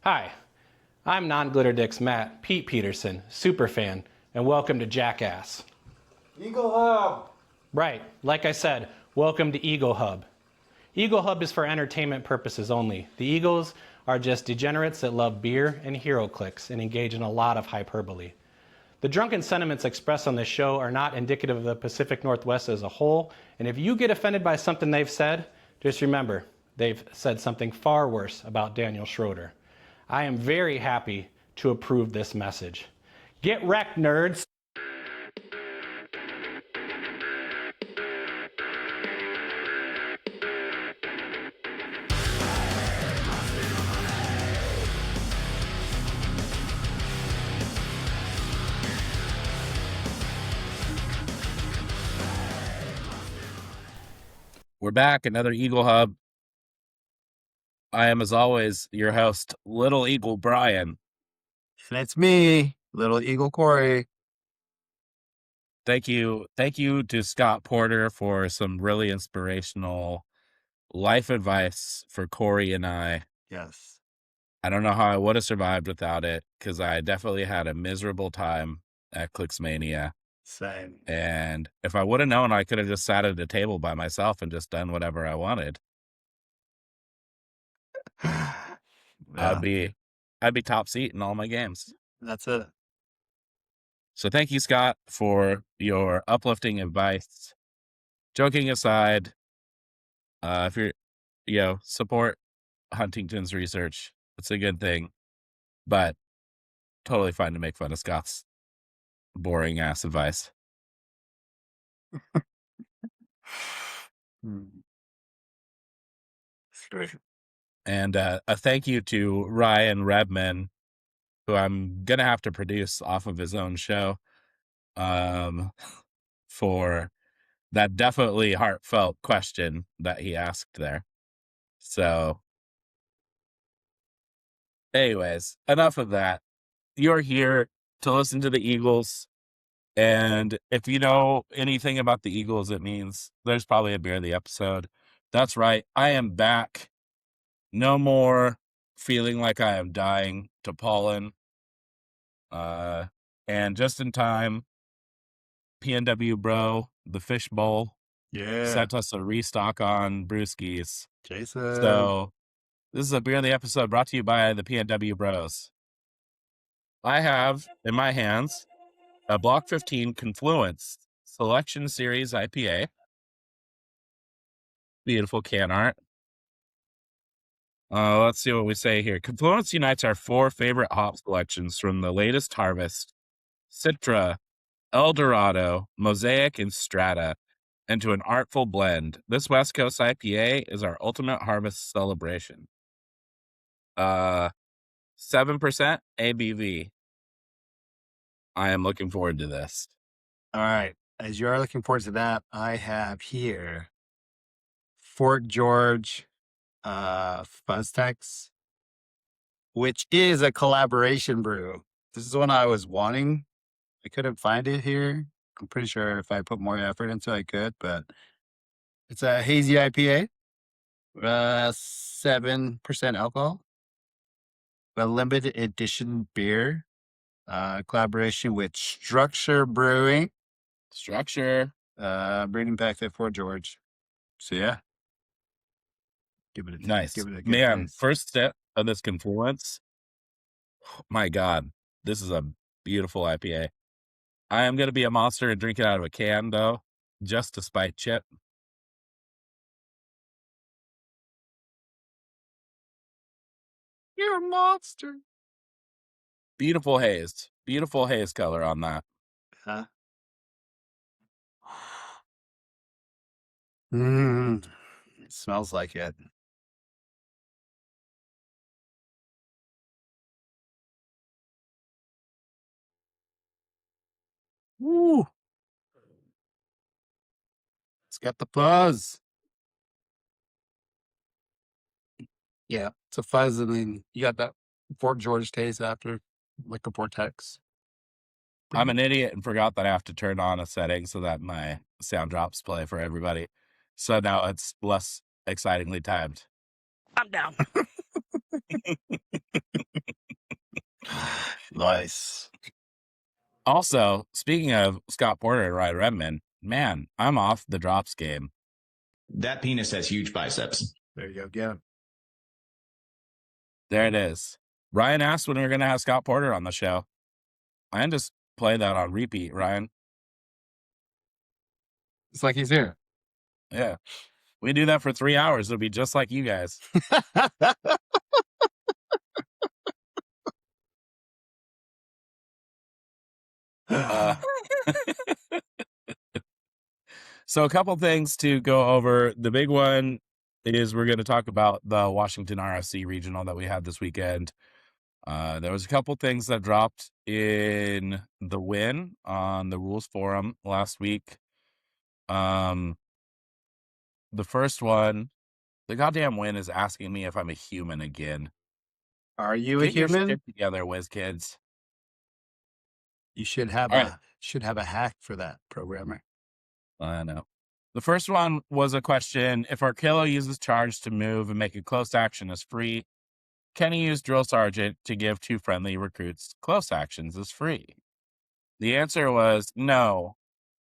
Hi, I'm Non-Glitter Matt, Pete Peterson, superfan, and welcome to Jackass. Eaglehub! Right, like I said, welcome to Eaglehub. Eaglehub is for entertainment purposes only. The Eagles are just degenerates that love beer and hero clicks and engage in a lot of hyperbole. The drunken sentiments expressed on this show are not indicative of the Pacific Northwest as a whole, and if you get offended by something they've said, just remember, they've said something far worse about Daniel Schroeder. I am very happy to approve this message. Get wrecked, nerds! We're back, another Eagle Hub. I am, as always, your host, Little Eagle Brian. And it's me, Little Eagle Corey. Thank you to Scott Porter for some really inspirational life advice for Corey and I. Yes. I don't know how I would have survived without it, because I definitely had a miserable time at Clicksmania. Same. And if I would have known, I could have just sat at a table by myself and just done whatever I wanted. Yeah, I'd be top seat in all my games. that's it. So thank you, Scott, for your uplifting advice. Joking aside, if you're, support Huntington's research. It's a good thing, but totally fine to make fun of Scott's boring ass advice. And a thank you to Ryan Redman, who I'm going to have to produce off of his own show, for that definitely heartfelt question that he asked there. So anyways, enough of that. You're here to listen to the Eagles. And if you know anything about the Eagles, it means there's probably a beer in the episode. That's right. I am back. No more feeling like I am dying to pollen. And just in time, PNW Bro, the Fish Bowl, sent us a restock on brewskis. Jason. So this is a beer in the episode brought to you by the PNW Bros. I have in my hands a Block 15 Confluence Selection Series IPA. Beautiful can art. Let's see what we say here. Confluence unites our 4 favorite hop selections from the latest harvest, Citra, Eldorado, Mosaic, and Strata, into an artful blend. This West Coast IPA is our ultimate harvest celebration. 7% ABV. I am looking forward to this. All right. As you are looking forward to that, I have here Fort George Fuzztex, which is a collaboration brew. This is one I was wanting. I couldn't find it here. I'm pretty sure if I put more effort into it, I could, but it's a hazy IPA, 7% alcohol, a limited edition beer, collaboration with Structure Brewing, breeding pack at Fort George. So yeah, give it a Nice. Give it a good Man, taste. first step of this Confluence. My God, this is a beautiful IPA. I am going to be a monster and drink it out of a can, though, just to spite Chip. You're a monster. Beautiful haze color on that. Huh? It smells like it. Woo! It's got the fuzz. Yeah, it's a fuzz, and then you got that Fort George taste after, like a Vortex. I'm an idiot and forgot that I have to turn on a setting so that my sound drops play for everybody. So now it's less excitingly timed. I'm down. Nice. Also, speaking of Scott Porter and Ryan Redmond, man, I'm off the drops game. That penis has huge biceps. There you go. Get him. There it is. Ryan asked when we were going to have Scott Porter on the show. I just play that on repeat, Ryan. It's like he's here. Yeah. We do that for 3 hours. It'll be just like you guys. So a couple things to go over. The big one is we're going to talk about the Washington ROC regional that we had this weekend. There was a couple things that dropped in the win on the rules forum last week. The first one, the goddamn win is asking me if I'm a human again. Are you a Get your human? shit together, whiz kids. You should have All right. a hack for that, programmer. I know. The first one was a question: if Arkello uses charge to move and make a close action as free, can he use drill sergeant to give 2 friendly recruits close actions as free? The answer was no.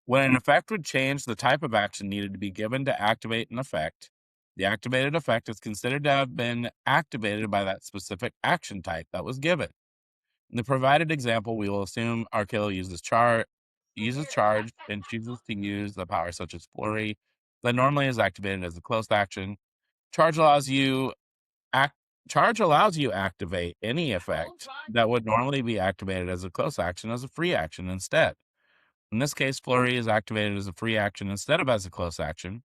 When an effect would change, the type of action needed to be given to activate an effect. The activated effect is considered to have been activated by that specific action type that was given. In the provided example, we will assume Arkello uses charge and chooses to use the power such as flurry that normally is activated as a closed action. Charge allows you activate any effect that would normally be activated as a close action as a free action instead. In this case, flurry is activated as a free action instead of as a close action.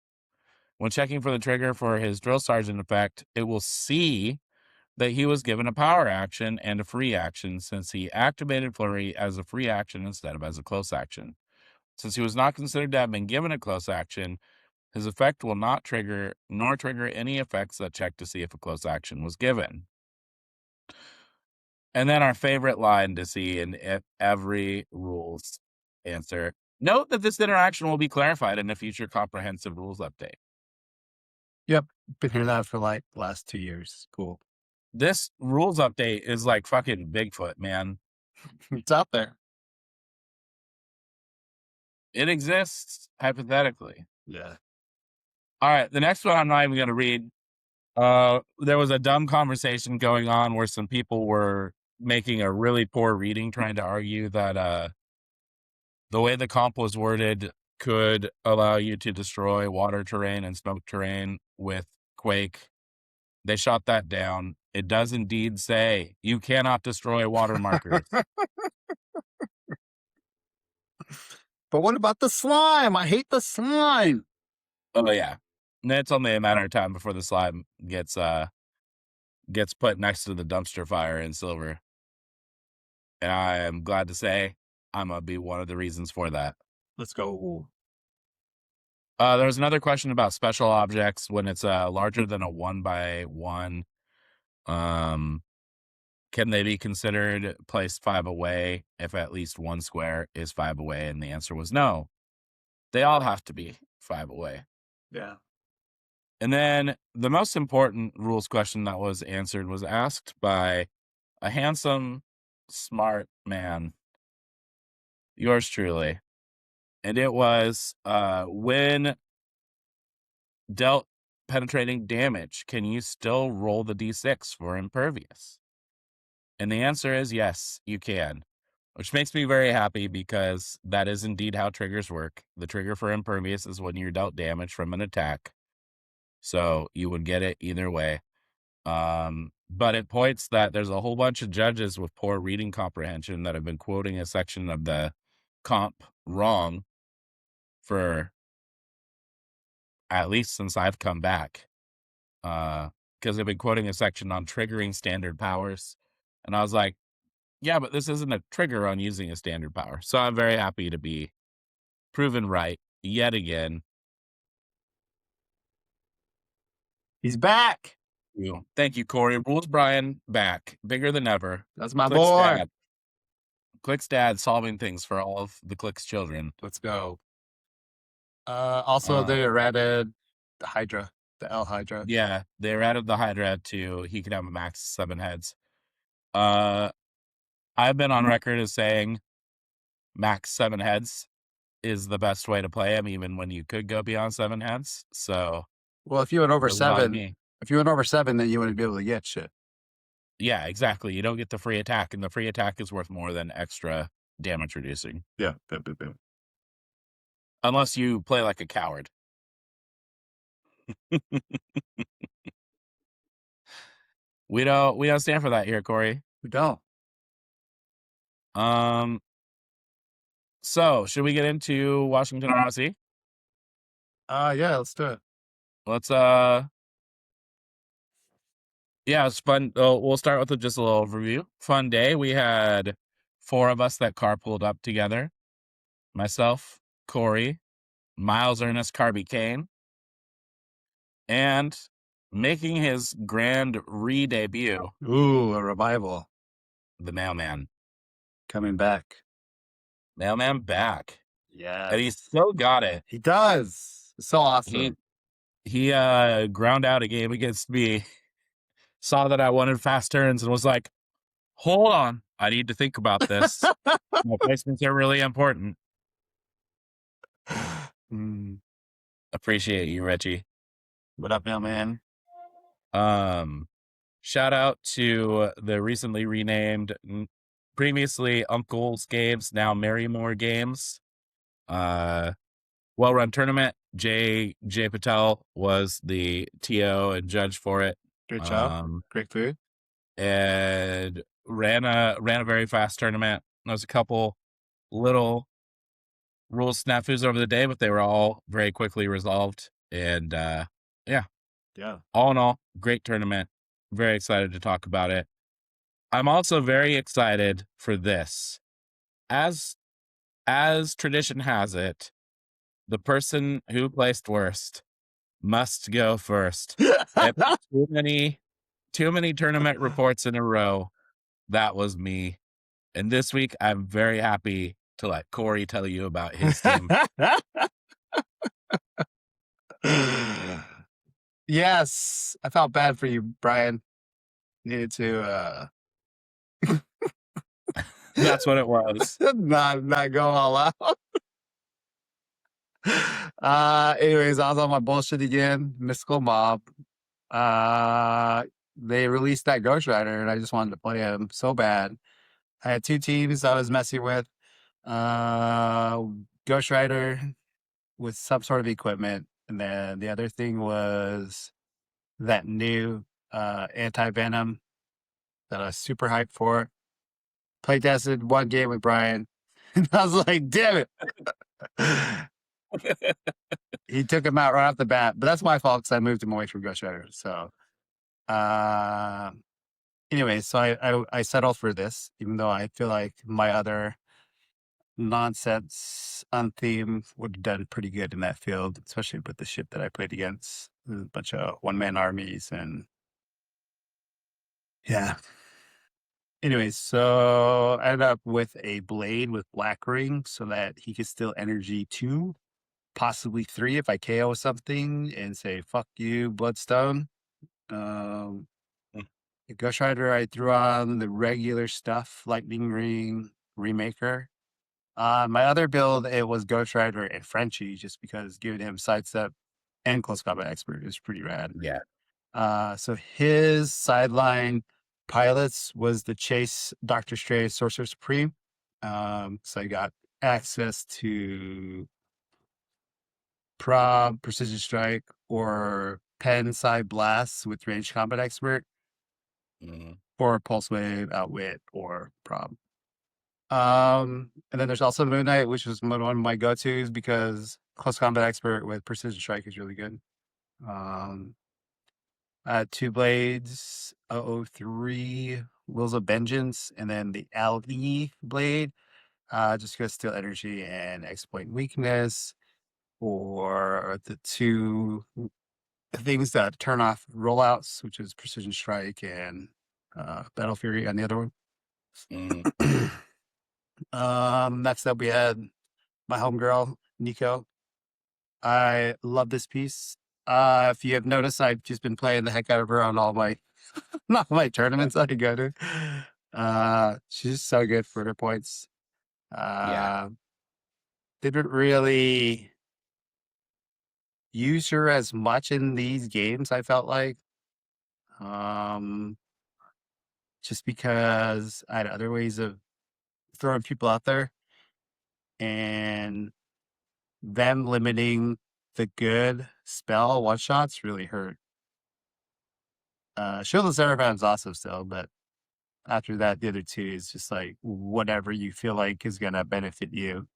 When checking for the trigger for his drill sergeant effect, it will see that he was given a power action and a free action since he activated flurry as a free action instead of as a close action. Since he was not considered to have been given a close action, his effect will not trigger nor trigger any effects that check to see if a close action was given. And then our favorite line to see in every rules answer: note that this interaction will be clarified in a future comprehensive rules update. Yep. Been hearing that for like the last 2 years. Cool. This rules update is like fucking Bigfoot, man. It's out there. It exists, hypothetically. Yeah. All right, the next one I'm not even going to read. There was a dumb conversation going on where some people were making a really poor reading, trying to argue that the way the comp was worded could allow you to destroy water terrain and smoke terrain with Quake. They shot that down. It does indeed say you cannot destroy water markers. But what about the slime? I hate the slime. Oh yeah, and it's only a matter of time before the slime gets put next to the dumpster fire in Silver. And I am glad to say I'm gonna be one of the reasons for that. Let's go. There was another question about special objects when it's larger than a 1x1. Can they be considered placed 5 away if at least one square is 5 away? And the answer was no. They all have to be 5 away. Yeah. And then the most important rules question that was answered was asked by a handsome, smart man, yours truly. And it was, when dealt penetrating damage, can you still roll the d6 for impervious? And the answer is yes, you can, which makes me very happy because that is indeed how triggers work. The trigger for impervious is when you're dealt damage from an attack. So you would get it either way. But it points that there's a whole bunch of judges with poor reading comprehension that have been quoting a section of the comp wrong for at least since I've come back. Because they've been quoting a section on triggering standard powers. And I was like, yeah, but this isn't a trigger on using a standard power. So I'm very happy to be proven right yet again. He's back. Thank you, Corey. Rules Brian back, bigger than ever. That's my Click's boy. dad. Click's dad solving things for all of the Click's children. Let's go. Also, they added the Hydra The L Hydra. Yeah, they added the Hydra to he can have a max 7 heads. I've been on record as saying max 7 heads is the best way to play him, even when you could go beyond 7 heads. So Well, if you went over there's a lot of 7, me. then you wouldn't be able to get shit. Yeah, exactly. You don't get the free attack, and the free attack is worth more than extra damage reducing. Yeah. Unless you play like a coward. We don't stand for that here, Corey. We don't. So should we get into Washington ROC? Yeah, let's do it. Let's yeah, it's fun. We'll start with just a little overview. Fun day. We had 4 of us that carpooled up together. Myself, Corey, Miles Ernest Carby Kane, and making his grand re-debut, Ooh, a revival the Mailman. coming back. Mailman back. Yeah. And he still got it. He does. It's so awesome. He ground out a game against me, saw that I wanted fast turns, and was like, hold on, I need to think about this. My placements are really important. Appreciate you, Reggie. What up, man? Shout out to the recently renamed, previously Uncle's Games, now Marymore Games. Well-run tournament. Jay Patel was the TO and judge for it. Good job. Great food. And ran a very fast tournament. There was a couple little rule snafus over the day, but they were all very quickly resolved. And yeah. All in all, great tournament. Very excited to talk about it. I'm also very excited for this. As tradition has it, the person who placed worst must go first. If too many tournament reports in a row, that was me. And this week, I'm very happy to let Corey tell you about his team. Yes, I felt bad for you, Brian. Needed to That's what it was. not go all out. Anyways, I was on my bullshit again. Mystical Mob. They released that Ghost Rider, and I just wanted to play him so bad. I had 2 teams I was messing with. Ghost Rider with some sort of equipment, and then the other thing was that new anti-venom that I was super hyped for. Play tested 1 game with Brian, and I was like, damn it. He took him out right off the bat, but that's my fault because I moved him away from Ghost Rider. So, anyway, so I settled for this, even though I feel like my other nonsense on theme would have done pretty good in that field, especially with the ship that I played against. There's a bunch of 1-man armies and yeah. Anyways, so I ended up with a blade with black ring so that he could steal energy 2, possibly 3 if I KO something and say, fuck you, Bloodstone. The Ghost Rider, I threw on the regular stuff, Lightning Ring, Remaker. My other build, it was Ghost Rider and Frenchie, just because giving him sidestep and close combat expert is pretty rad. Yeah. So his sideline pilots was the Chase, Dr. Stray, Sorcerer Supreme. So I got access to Prob, Precision Strike, or Pen Side Blast with Range Combat Expert, or Pulse Wave, Outwit, or Prob. And then there's also Moon Knight, which was one of my go-tos because Close Combat Expert with Precision Strike is really good. I had 2 blades, 003 Wheels of Vengeance, and then the LE blade, just because steal energy and exploit weakness, or the 2 things that turn off rollouts, which is Precision Strike and Battle Fury on the other one. Next up, we had my homegirl, Nico. I love this piece. If you have noticed, I've just been playing the heck out of her on all my not my tournaments I go to. She's so good for her points. Yeah. Didn't really use her as much in these games, I felt like. Um, just because I had other ways of throwing people out there and them limiting the good spell one shots really hurt. Shieldless Airbound's awesome still, but after that, the other two is just like whatever you feel like is gonna benefit you.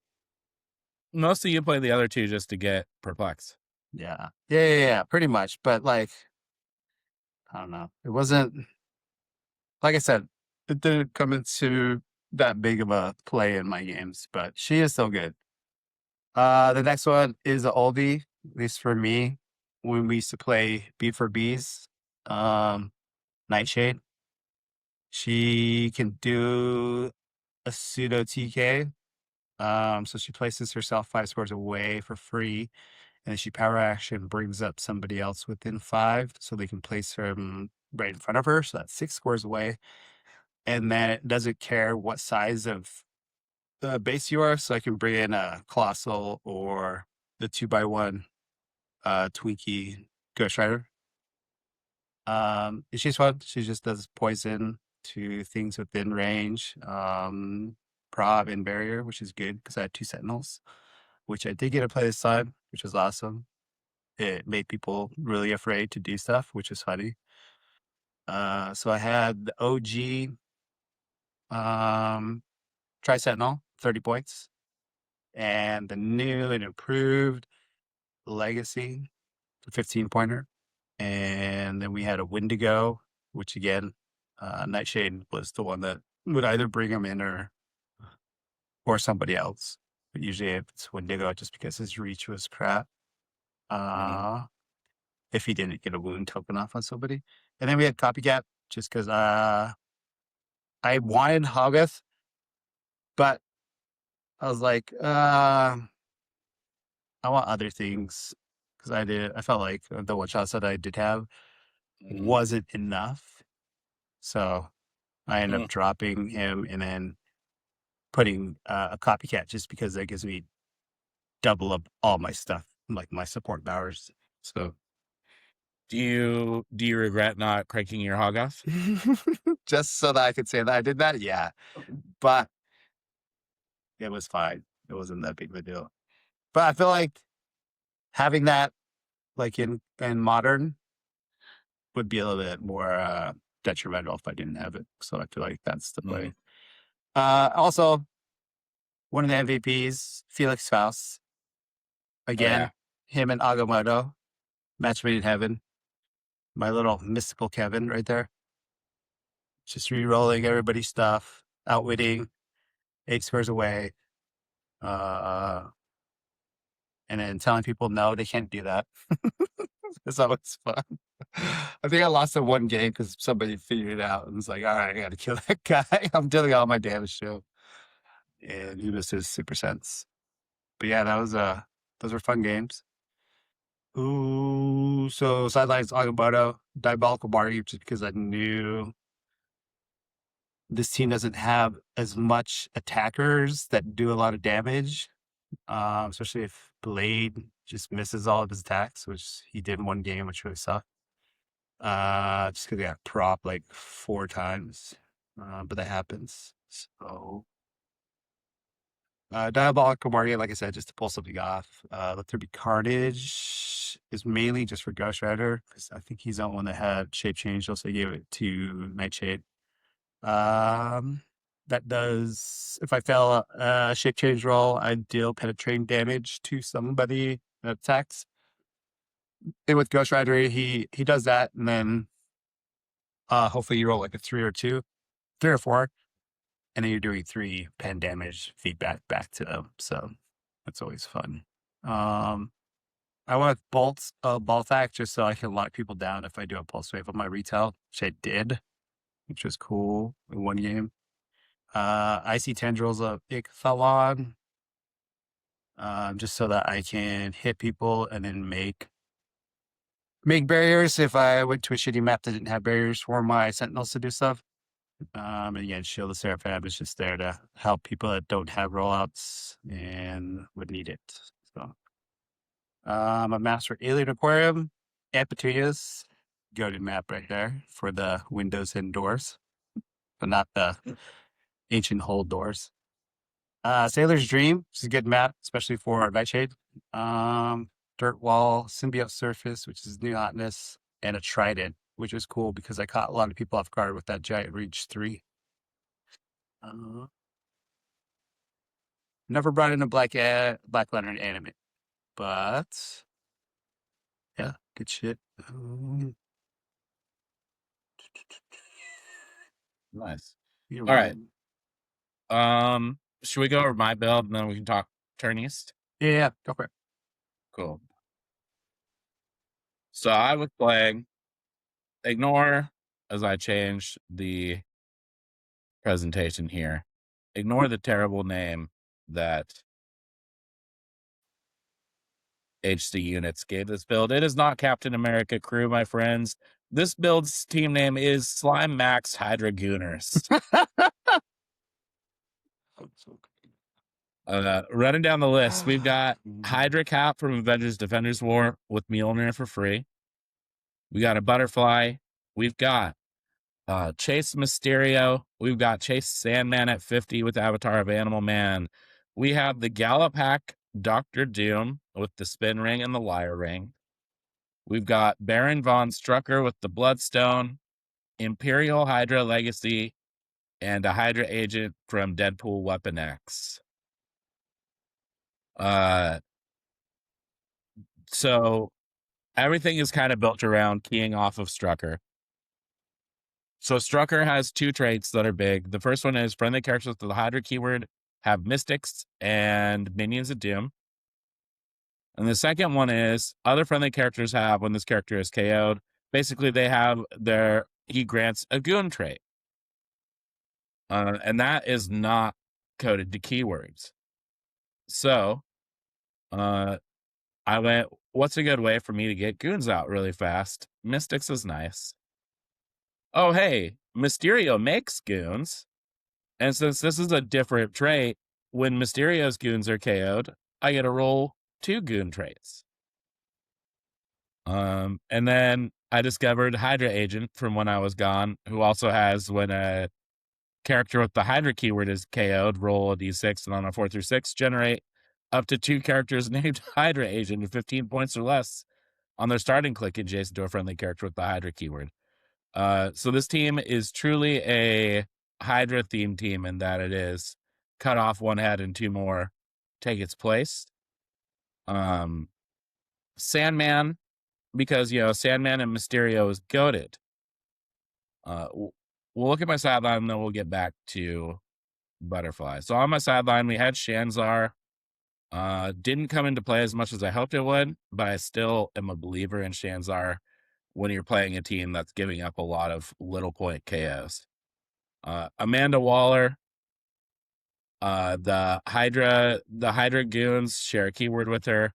Mostly you play the other two just to get perplexed. Yeah, pretty much. But like, I don't know. It wasn't like I said, it didn't come into that big of a play in my games, but she is still good. The next one is a oldie, at least for me, when we used to play B for Bs, Nightshade. She can do a pseudo TK. So she places herself 5 squares away for free, and then she power action brings up somebody else within 5, so they can place him right in front of her. So that's 6 squares away. And then it doesn't care what size of base you are, so I can bring in a Colossal or the 2x1 Twinkie Ghost Rider. And she's fun. She just does poison to things within range. Prob and barrier, which is good because I had 2 sentinels, which I did get to play this time, which was awesome. It made people really afraid to do stuff, which is funny. So I had the OG Tri Sentinel, 30 points, and the new and improved Legacy, 15 pointer. And then we had a Wendigo, which again, Nightshade was the one that would either bring him in or somebody else. But usually it's Wendigo just because his reach was crap. If he didn't get a wound token off on somebody. And then we had Copycat just because I wanted Hoggeth, but I was like, I want other things because I felt like the one shots that I did have wasn't enough. So I ended up dropping him and then putting a Copycat just because that gives me double up all my stuff, like my support powers. So Do you regret not cranking your hog off? just so that I could say that I did that, yeah. But it was fine. It wasn't that big of a deal. But I feel like having that like in modern would be a little bit more detrimental if I didn't have it. So I feel like that's the play. Also, one of the MVPs, Felix Faust. Again, him and Agamotto, match made in heaven. My little mystical Kevin right there. Just re-rolling everybody's stuff, outwitting, 8 squares away. And then telling people no, they can't do that. It's always fun. I think I lost in one game because somebody figured it out and was like, all right, I got to kill that guy. I'm dealing all my damage to him. And he missed his super sense. But yeah, those were fun games. Ooh, so sidelines Agamotto, Diabolical Barty, just because I knew this team doesn't have as much attackers that do a lot of damage. Especially if Blade just misses all of his attacks, which he did in one game, which really sucked. Just because he got prop like 4 times. But that happens. So Diabolical Guardian, like I said, just to pull something off. Let There Be Carnage is mainly just for Ghost Rider, because I think he's the one that had Shape Change, so I gave it to Nightshade. That does, if I fail a shape change roll, I deal penetrating damage to somebody that attacks. And with Ghost Rider, he does that, and then hopefully you roll like a 3 or 4, and then you're doing 3 pen damage feedback back to them. So that's always fun. I want bolts, bolt act just so I can lock people down if I do a pulse wave on my retail, which I did, which was cool in one game. Icy Tendrils of Ichthalon, just so that I can hit people and then make make barriers if I went to a shitty map that didn't have barriers for my sentinels to do stuff. And again, Shield of Seraphim is just there to help people that don't have rollouts and would need it. So, a maps for Alien Aquarium and Petunias. Goated map right there for the windows and doors, but not the ancient hold doors. Sailor's Dream, which is a good map, especially for Nightshade. Dirt Wall, Symbiote Surface, which is New Hotness, and a Trident, which was cool because I caught a lot of people off guard with that Giant Reach 3. Never brought in a Black Lantern anime, but yeah, good shit. Nice. All right. Should we go over my build and then we can talk turn east? Yeah, go for it. Cool. So I was playing ignore as I change the presentation here. Ignore the terrible name that HC Units gave this build. It is not Captain America crew, my friends. This build's team name is Slime Max Hydra Gooners. Running down the list, we've got Hydra Cap from Avengers Defenders War with Mjolnir for free. We got a Butterfly. We've got Chase Mysterio. We've got Chase Sandman at 50 with Avatar of Animal Man. We have the Gallop Hack Dr. Doom with the Spin Ring and the Liar Ring. We've got Baron Von Strucker with the Bloodstone, Imperial Hydra Legacy, and a Hydra agent from Deadpool Weapon X. So everything is kind of built around keying off of Strucker. So Strucker has two traits that are big. The first one is friendly characters with the Hydra keyword have Mystics and Minions of Doom. And the second one is other friendly characters have, when this character is KO'd, basically they have he grants a Goon trait. And that is not coded to keywords. So I went, what's a good way for me to get Goons out really fast? Mystics is nice. Oh, hey, Mysterio makes Goons. And since this is a different trait, when Mysterio's Goons are KO'd, I get to roll 2 Goon traits. And then I discovered Hydra Agent from when I was gone, who also has, when a character with the Hydra keyword is KO'd, roll a d6, and on a 4 through 6, generate up to 2 characters named Hydra Agent at 15 points or less on their starting click adjacent to a friendly character with the Hydra keyword. So this team is truly a Hydra themed team in that it is cut off 1 head and 2 more take its place. Sandman, because Sandman and Mysterio is goated. We'll look at my sideline and then we'll get back to Butterfly. So on my sideline we had Shanzar. Didn't come into play as much as I hoped it would, but I still am a believer in Shanzar when you're playing a team that's giving up a lot of little point KOs. Amanda Waller, the Hydra Goons share a keyword with her.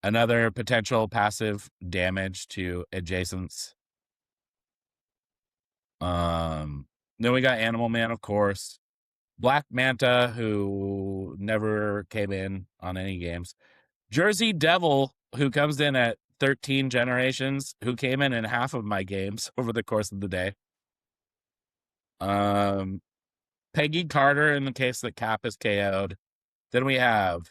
Another potential passive damage to adjacents. Then we got Animal Man, of course. Black Manta, who never came in on any games. Jersey Devil, who comes in at 13 generations, who came in half of my games over the course of the day. Peggy Carter, in the case that Cap is KO'd. Then we have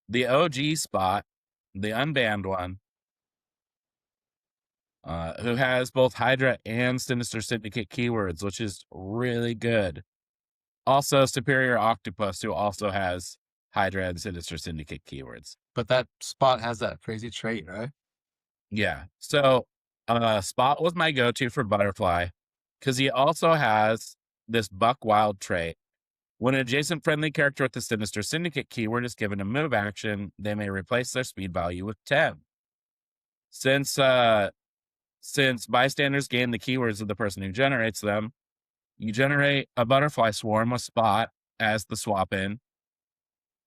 the OG Spot, the unbanned one, who has both Hydra and Sinister Syndicate keywords, which is really good. Also, Superior Octopus, who also has Hydra and Sinister Syndicate keywords. But that Spot has that crazy trait, right? Yeah. So Spot was my go-to for Butterfly because he also has this Buck Wild trait. When an adjacent friendly character with the Sinister Syndicate keyword is given a move action, they may replace their speed value with 10. Since bystanders gain the keywords of the person who generates them, you generate a Butterfly Swarm with Spot as the swap in.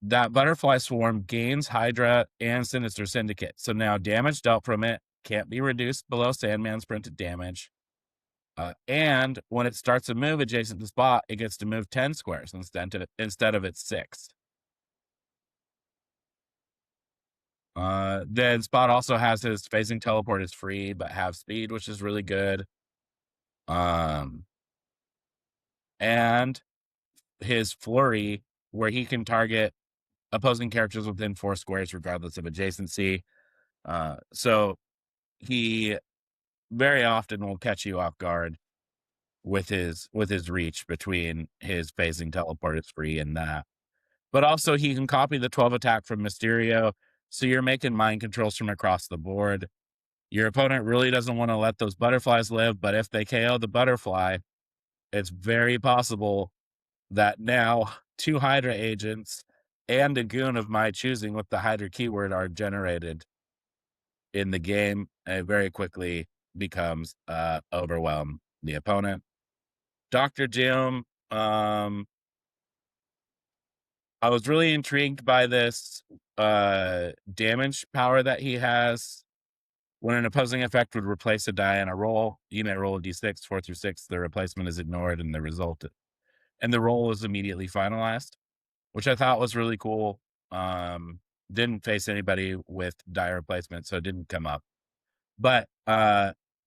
That Butterfly Swarm gains Hydra and Sinister Syndicate. So now damage dealt from it can't be reduced below Sandman's printed damage. And when it starts a move adjacent to Spot, it gets to move 10 squares instead of its 6. Then Spot also has his phasing teleport is free, but half speed, which is really good. And his flurry, where he can target opposing characters within 4 squares, regardless of adjacency. So he very often will catch you off guard with his reach between his phasing teleport is free and that. But also he can copy the 12 attack from Mysterio, so you're making mind controls from across the board. Your opponent really doesn't want to let those butterflies live, but if they KO the butterfly, it's very possible that now 2 Hydra agents and a goon of my choosing with the Hydra keyword are generated in the game, and it very quickly becomes overwhelm the opponent. Dr. Doom, I was really intrigued by this damage power that he has. When an opposing effect would replace a die in a roll, you may roll a d6, 4 through 6. The replacement is ignored, and the roll is immediately finalized, which I thought was really cool. Didn't face anybody with die replacement, so it didn't come up. But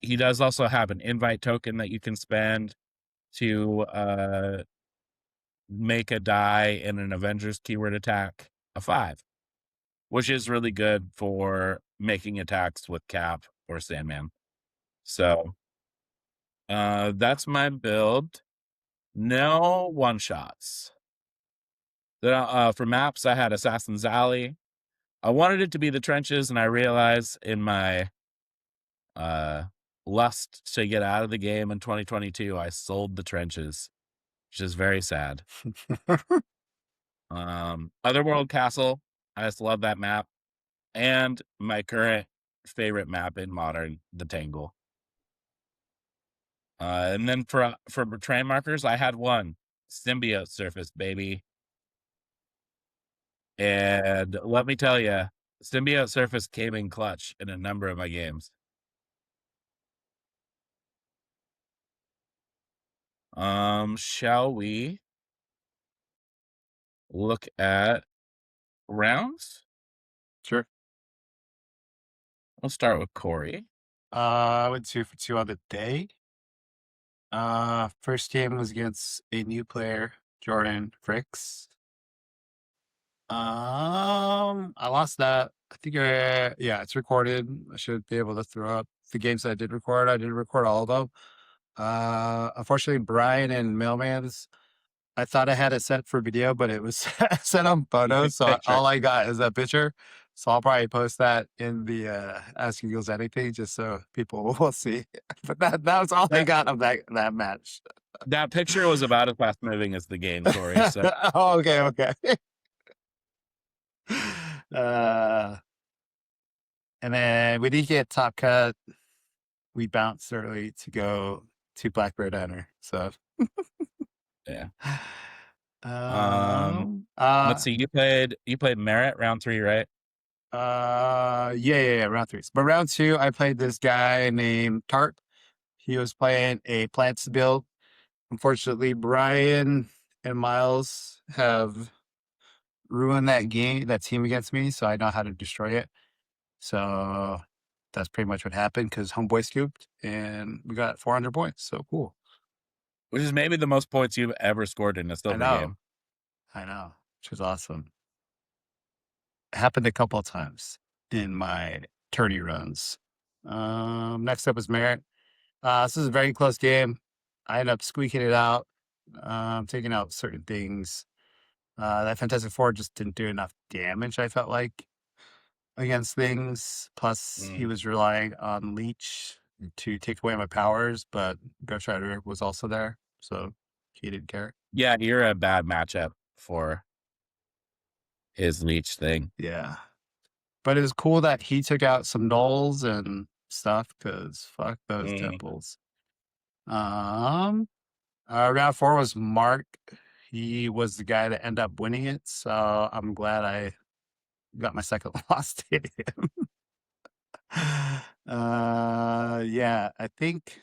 he does also have an invite token that you can spend to make a die in an Avengers keyword attack a 5, which is really good for making attacks with Cap or Sandman. So that's my build. No one-shots. For maps, I had Assassin's Alley. I wanted it to be the trenches, and I realized in my lust to get out of the game in 2022, I sold the trenches, which is very sad. Otherworld Castle, I just love that map. And my current favorite map in Modern, the Tangle. And then for terrain markers, I had one symbiote surface, baby. And let me tell you, symbiote surface came in clutch in a number of my games. Shall we look at rounds? Sure. We'll start with Corey. I went 2 for 2 on the day. First game was against a new player, Jordan Fricks. I lost that. I think, yeah, it's recorded. I should be able to throw up the games I did record. I didn't record all of them. Unfortunately, Brian and Mailman's, I thought I had it set for video, but it was set on photos. So Picture. all I got is that picture. So I'll probably post that in the Ask Eagles anything, just so people will see. But that was all I got of that match. That picture was about as fast moving as the game, Corey. So Oh, okay. And then we did get top cut. We bounced early to go to Blackbird Enter. So yeah. Let's see. You played Merit round 3, right? Yeah, round 3. But round 2, I played this guy named Tarp. He was playing a plants build. Unfortunately, Brian and Miles have ruined that team against me, so I know how to destroy it. So that's pretty much what happened, because Homeboy scooped and we got 400 points. So cool. Which is maybe the most points you've ever scored in a silver game. I know, which was awesome. It happened a couple of times in my tourney runs. Next up is Merit. This is a very close game. I ended up squeaking it out, taking out certain things. That Fantastic Four just didn't do enough damage, I felt like, against things. Plus, he was relying on Leech to take away my powers, but Ghost Rider was also there, so he didn't care. Yeah, you're a bad matchup for his Leech thing. Yeah. But it was cool that he took out some nulls and stuff, because fuck those temples. Round 4 was Mark. He was the guy that ended up winning it, so I'm glad I got my second loss to him. Yeah, I think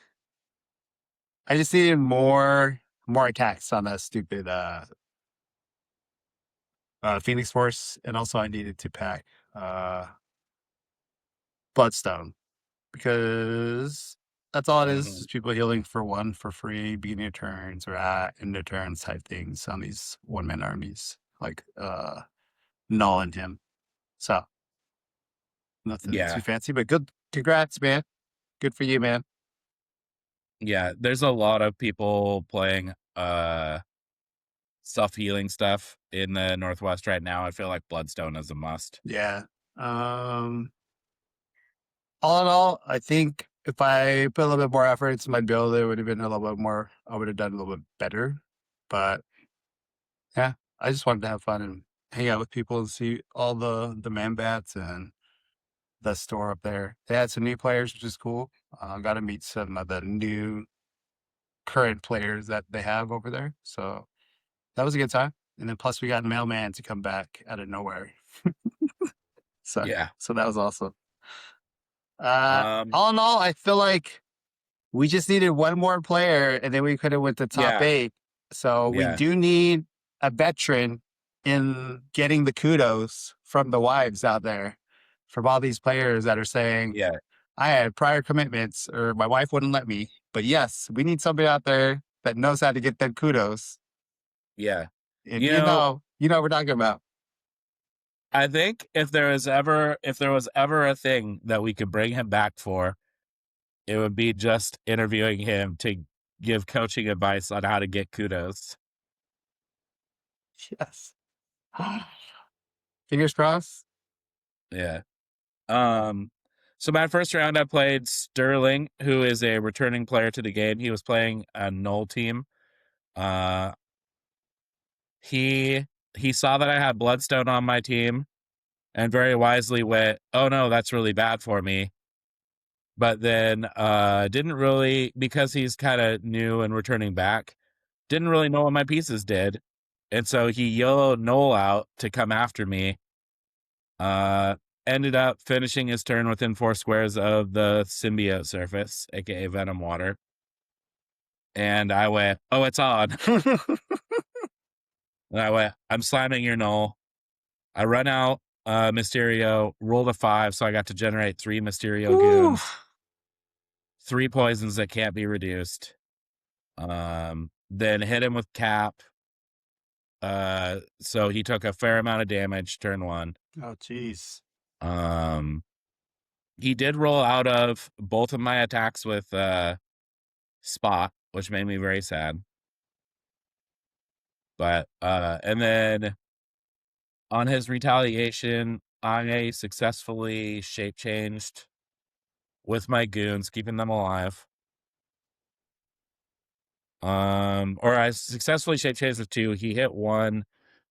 I just needed more attacks on that stupid Phoenix Force, and also I needed to pack Bloodstone because that's all it is. Mhm. Just people healing for one for free, beginning of turns or end of turns type things on these one man armies like Null and him. So nothing Yeah. too fancy, but good. Congrats, man. Good for you, man. Yeah. There's a lot of people playing self-healing stuff in the Northwest right now. I feel like Bloodstone is a must. Yeah. All in all, I think if I put a little bit more effort into my build, it would have been a little bit more. I would have done a little bit better. But yeah, I just wanted to have fun and hang out with people and see all the man bats and the store up there. They had some new players, which is cool. Got to meet some of the new current players that they have over there. So that was a good time. And then plus we got Mailman to come back out of nowhere. So Yeah. so that was awesome. Um All in all, I feel like we just needed one more player and then we could have went to top yeah. 8. So we Yeah. do need a veteran in getting the kudos from the wives out there, from all these players that are saying, Yeah. I had prior commitments or my wife wouldn't let me. But yes, we need somebody out there that knows how to get them kudos. Yeah. And You know, what we're talking about. I think if there was ever a thing that we could bring him back for, it would be just interviewing him to give coaching advice on how to get kudos. Yes. Fingers crossed. Yeah. So my first round I played Sterling, who is a returning player to the game. He was playing a null team. Uh he saw that I had Bloodstone on my team and very wisely went, "Oh no, that's really bad for me." But then didn't really, because he's kind of new and returning back, didn't really know what my pieces did. And so he yellowed Noel out to come after me. Ended up finishing his turn within 4 squares of the symbiote surface, aka Venom Water. And I went, "Oh, it's on." And I went, "I'm slamming your Null." I run out Mysterio, rolled a 5, so I got to generate 3 Mysterio goons, 3 poisons that can't be reduced. Then hit him with Cap. So he took a fair amount of damage turn 1. Oh, jeez. He did roll out of both of my attacks with Spot, which made me very sad. But and then on his retaliation, I successfully shape changed with my goons, keeping them alive. Or I successfully shape changed with 2. He hit 1.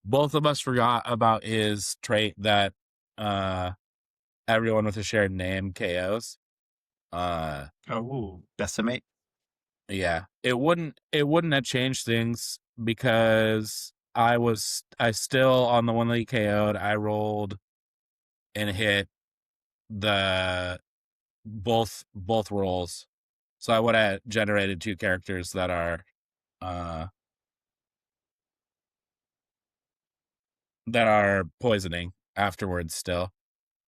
Both of us forgot about his trait that everyone with a shared name KOs. Decimate. Yeah, it wouldn't have changed things because I still on the one that he KO'd, I rolled and hit the both rolls. So I would have generated 2 characters that are poisoning afterwards still.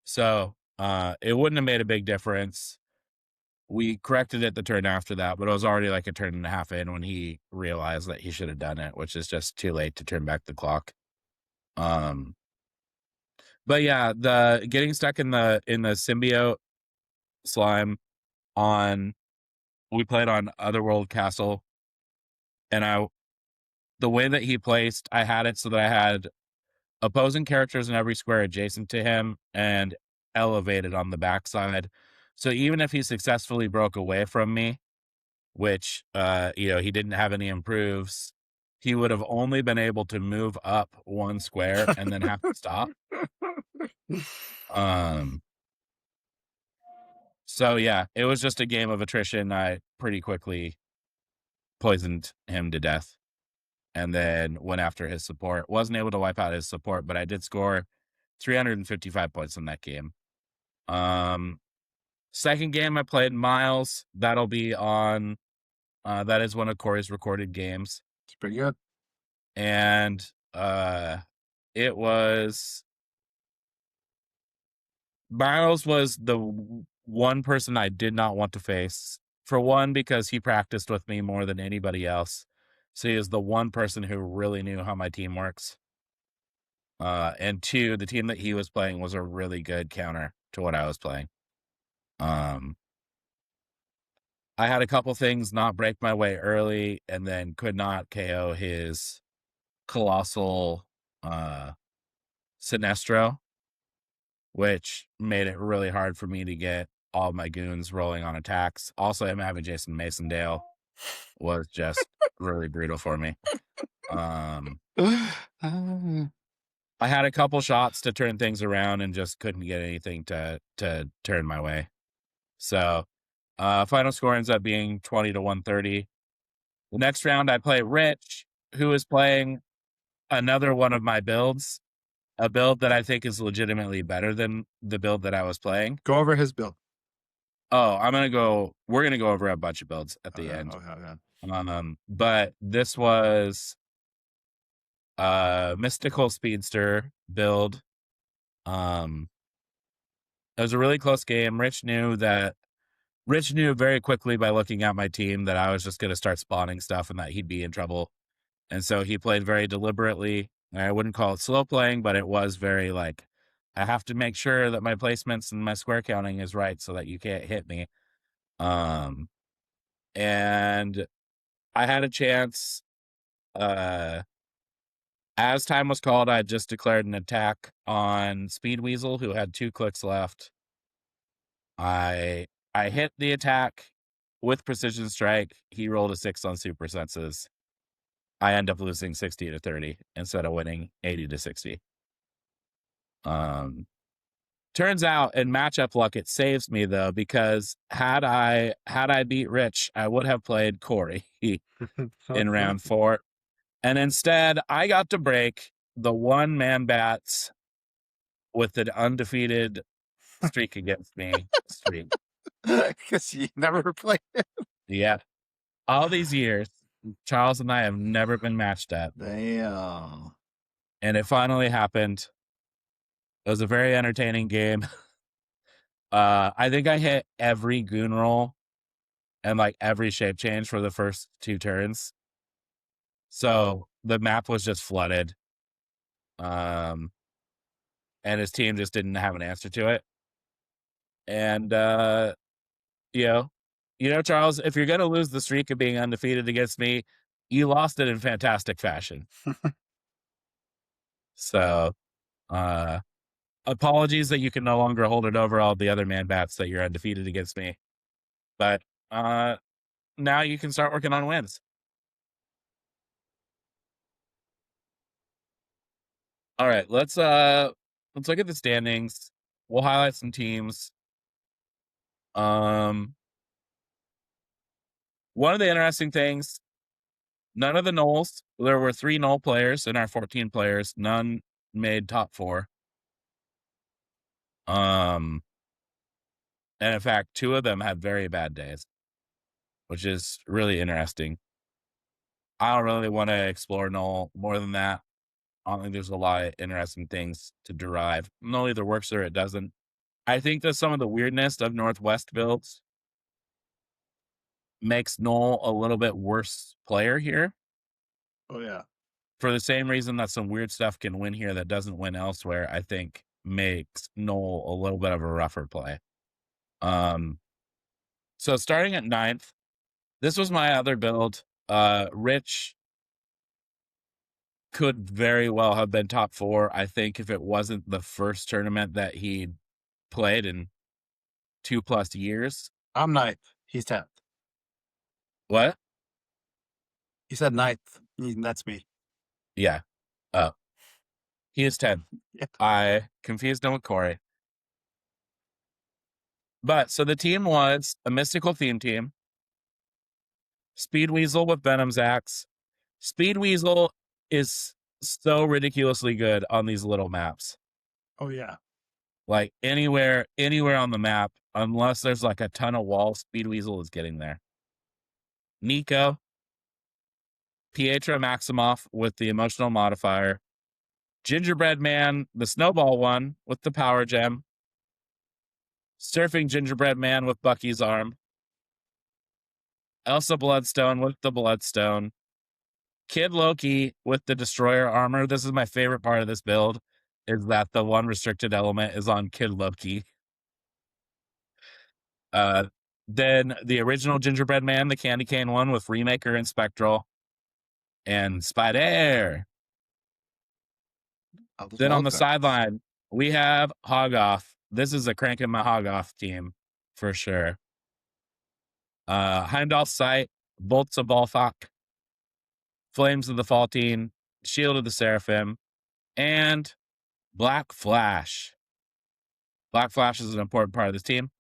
So it wouldn't have made a big difference. We corrected it the turn after that, but it was already like a turn and a half in when he realized that he should have done it, which is just too late to turn back the clock. But yeah, the getting stuck in the symbiote slime we played on Otherworld Castle, and the way that he placed, I had it so that I had opposing characters in every square adjacent to him and elevated on the backside. So even if he successfully broke away from me, which he didn't have any improves, he would have only been able to move up 1 square and then have to stop. So yeah, it was just a game of attrition. I pretty quickly poisoned him to death and then went after his support. Wasn't able to wipe out his support, but I did score 355 points in that game. Second game I played Miles. That'll be on. That is one of Corey's recorded games, It's pretty good. and it was Miles was the one person I did not want to face. For one, because he practiced with me more than anybody else, so he is the one person who really knew how my team works. And two, the team that he was playing was a really good counter to what I was playing. I had a couple things not break my way early, and then could not KO his colossal Sinestro, which made it really hard for me to get all my goons rolling on attacks. Also, him having Jason Masondale was just really brutal for me. I had a couple shots to turn things around and just couldn't get anything to turn my way. So final score ends up being 20-130. The next round I play Rich, who is playing another one of my builds, a build that I think is legitimately better than the build that I was playing. Go over his build. Oh, we're going to go over a bunch of builds at the end. Okay. But this was Mystical Speedster build. It was a really close game. Rich knew very quickly by looking at my team that I was just going to start spawning stuff and that he'd be in trouble. And so he played very deliberately. I wouldn't call it slow playing, but it was very like, I have to make sure that my placements and my square counting is right so that you can't hit me. And I had a chance. As time was called, I just declared an attack on Speed Weasel, who had 2 clicks left. I hit the attack with Precision Strike. He rolled a 6 on Super Senses. I end up losing 60-30 instead of winning 80-60. Turns out in matchup luck, it saves me though, because had I beat Rich, I would have played Corey in round 4. And instead I got to break the one-man bats with an undefeated streak against me streak. Because you never played it. Yeah. All these years, Charles and I have never been matched up. Damn. And it finally happened. It was a very entertaining game. I think I hit every goon roll and like every shape change for the first 2 turns. So the map was just flooded. And his team just didn't have an answer to it. And you know, Charles, if you're gonna lose the streak of being undefeated against me, you lost it in fantastic fashion. So apologies that you can no longer hold it over all the other man bats that you're undefeated against me. But now you can start working on wins. All right, let's look at the standings. We'll highlight some teams. One of the interesting things, none of the nulls, there were 3 null players in our 14 players. None made top 4. And in fact, 2 of them had very bad days, which is really interesting. I don't really want to explore null more than that. I don't think there's a lot of interesting things to derive. Null either works or it doesn't. I think that some of the weirdness of Northwest builds makes null a little bit worse player here. Oh, yeah. For the same reason that some weird stuff can win here that doesn't win elsewhere, I think makes null a little bit of a rougher play. So starting at 9th, this was my other build. Rich could very well have been top 4, I think, if it wasn't the first tournament that he played in 2+ years. I'm 9th. He's 10th. What? He said 9th. That's me. Yeah. Oh. He is 10. Yeah. I confused him with Corey. But so the team was a mystical theme team. Speed Weasel with Venom's Axe. Speed Weasel is so ridiculously good on these little maps. Oh, yeah. Like anywhere on the map, unless there's like a ton of walls, Speed Weasel is getting there. Nico, Pietro Maximoff with the emotional modifier, Gingerbread Man, the snowball one with the power gem, Surfing Gingerbread Man with Bucky's arm, Elsa Bloodstone with the Bloodstone, Kid Loki with the Destroyer armor. This is my favorite part of this build, is that the one restricted element is on Kid Loki. Then the original Gingerbread Man, the Candy Cane one with Remaker and Spectral, and Spider. Then on the sideline, we have Hogoth. This is a cranking my Hogoth team for sure. Heimdall Sight, Bolts of Balthok, Flames of the Faultine, Shield of the Seraphim, and Black Flash. Black Flash is an important part of this team.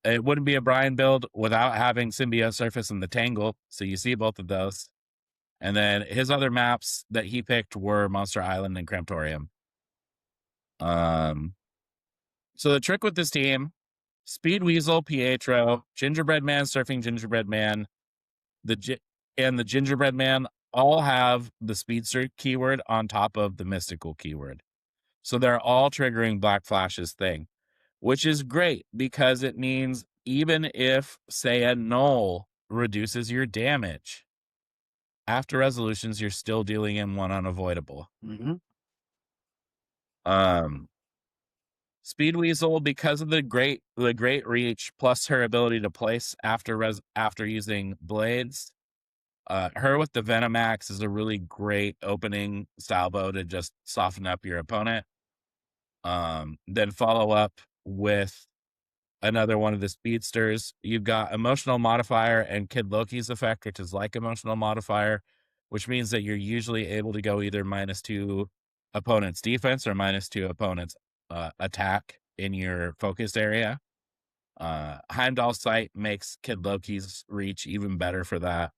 It wouldn't be a Brian build without having Symbiote Surface and the Tangle, so you see both of those. And then his other maps that he picked were Monster Island and Cramptorium. So the trick with this team, Speed Weasel, Pietro, Gingerbread Man, Surfing Gingerbread Man, and the Gingerbread Man all have the Speedster keyword on top of the Mystical keyword. So they're all triggering Black Flash's thing, which is great because it means even if, say, a null reduces your damage, after resolutions, you're still dealing in one unavoidable. Mm-hmm. Speed Weasel, because of the great reach plus her ability to place after using blades, her with the Venomax is a really great opening salvo to just soften up your opponent. Then follow up with another one of the speedsters. You've got Emotional Modifier and Kid Loki's effect, which is like Emotional Modifier, which means that you're usually able to go either -2 opponent's defense or -2 opponent's attack in your focus area. Heimdall Sight makes Kid Loki's reach even better for that.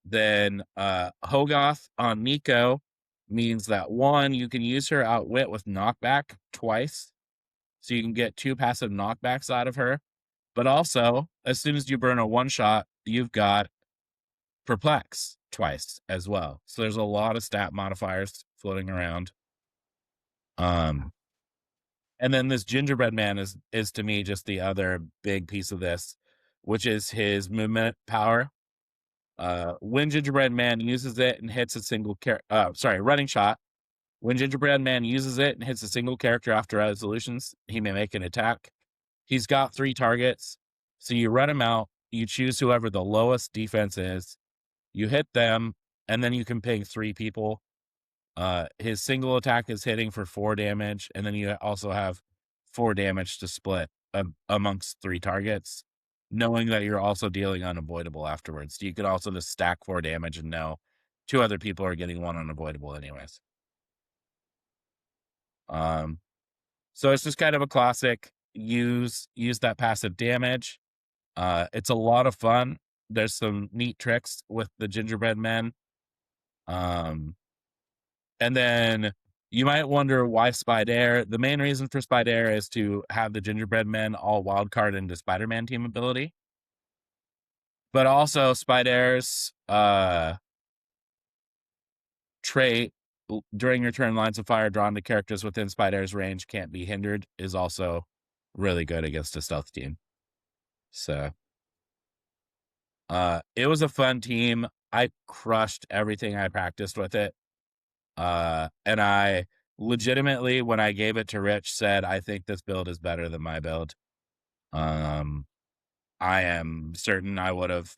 Then Hogoth on Nico means that, one, you can use her Outwit with knockback twice, so you can get 2 passive knockbacks out of her. But also, as soon as you burn a one-shot, you've got Perplex twice as well. So there's a lot of stat modifiers floating around. And then this Gingerbread Man is to me just the other big piece of this, which is his movement power. When Gingerbread Man uses it and hits a single running shot. When Gingerbread Man uses it and hits a single character after resolutions, he may make an attack. He's got 3 targets, so you run him out, you choose whoever the lowest defense is, you hit them, and then you can ping 3 people. His single attack is hitting for 4 damage, and then you also have 4 damage to split amongst 3 targets, knowing that you're also dealing unavoidable afterwards. You could also just stack 4 damage and know 2 other people are getting 1 unavoidable anyways. So it's just kind of a classic use that passive damage. It's a lot of fun. There's some neat tricks with the Gingerbread Men. And then you might wonder why Spider. The main reason for Spider is to have the Gingerbread Men all wildcard into Spider-Man team ability. But also Spider's trait, during your turn, lines of fire drawn to characters within Spider's range can't be hindered, is also really good against a stealth team. So it was a fun team. I crushed everything I practiced with it. And I legitimately, when I gave it to Rich, said, I think this build is better than my build. I am certain I would have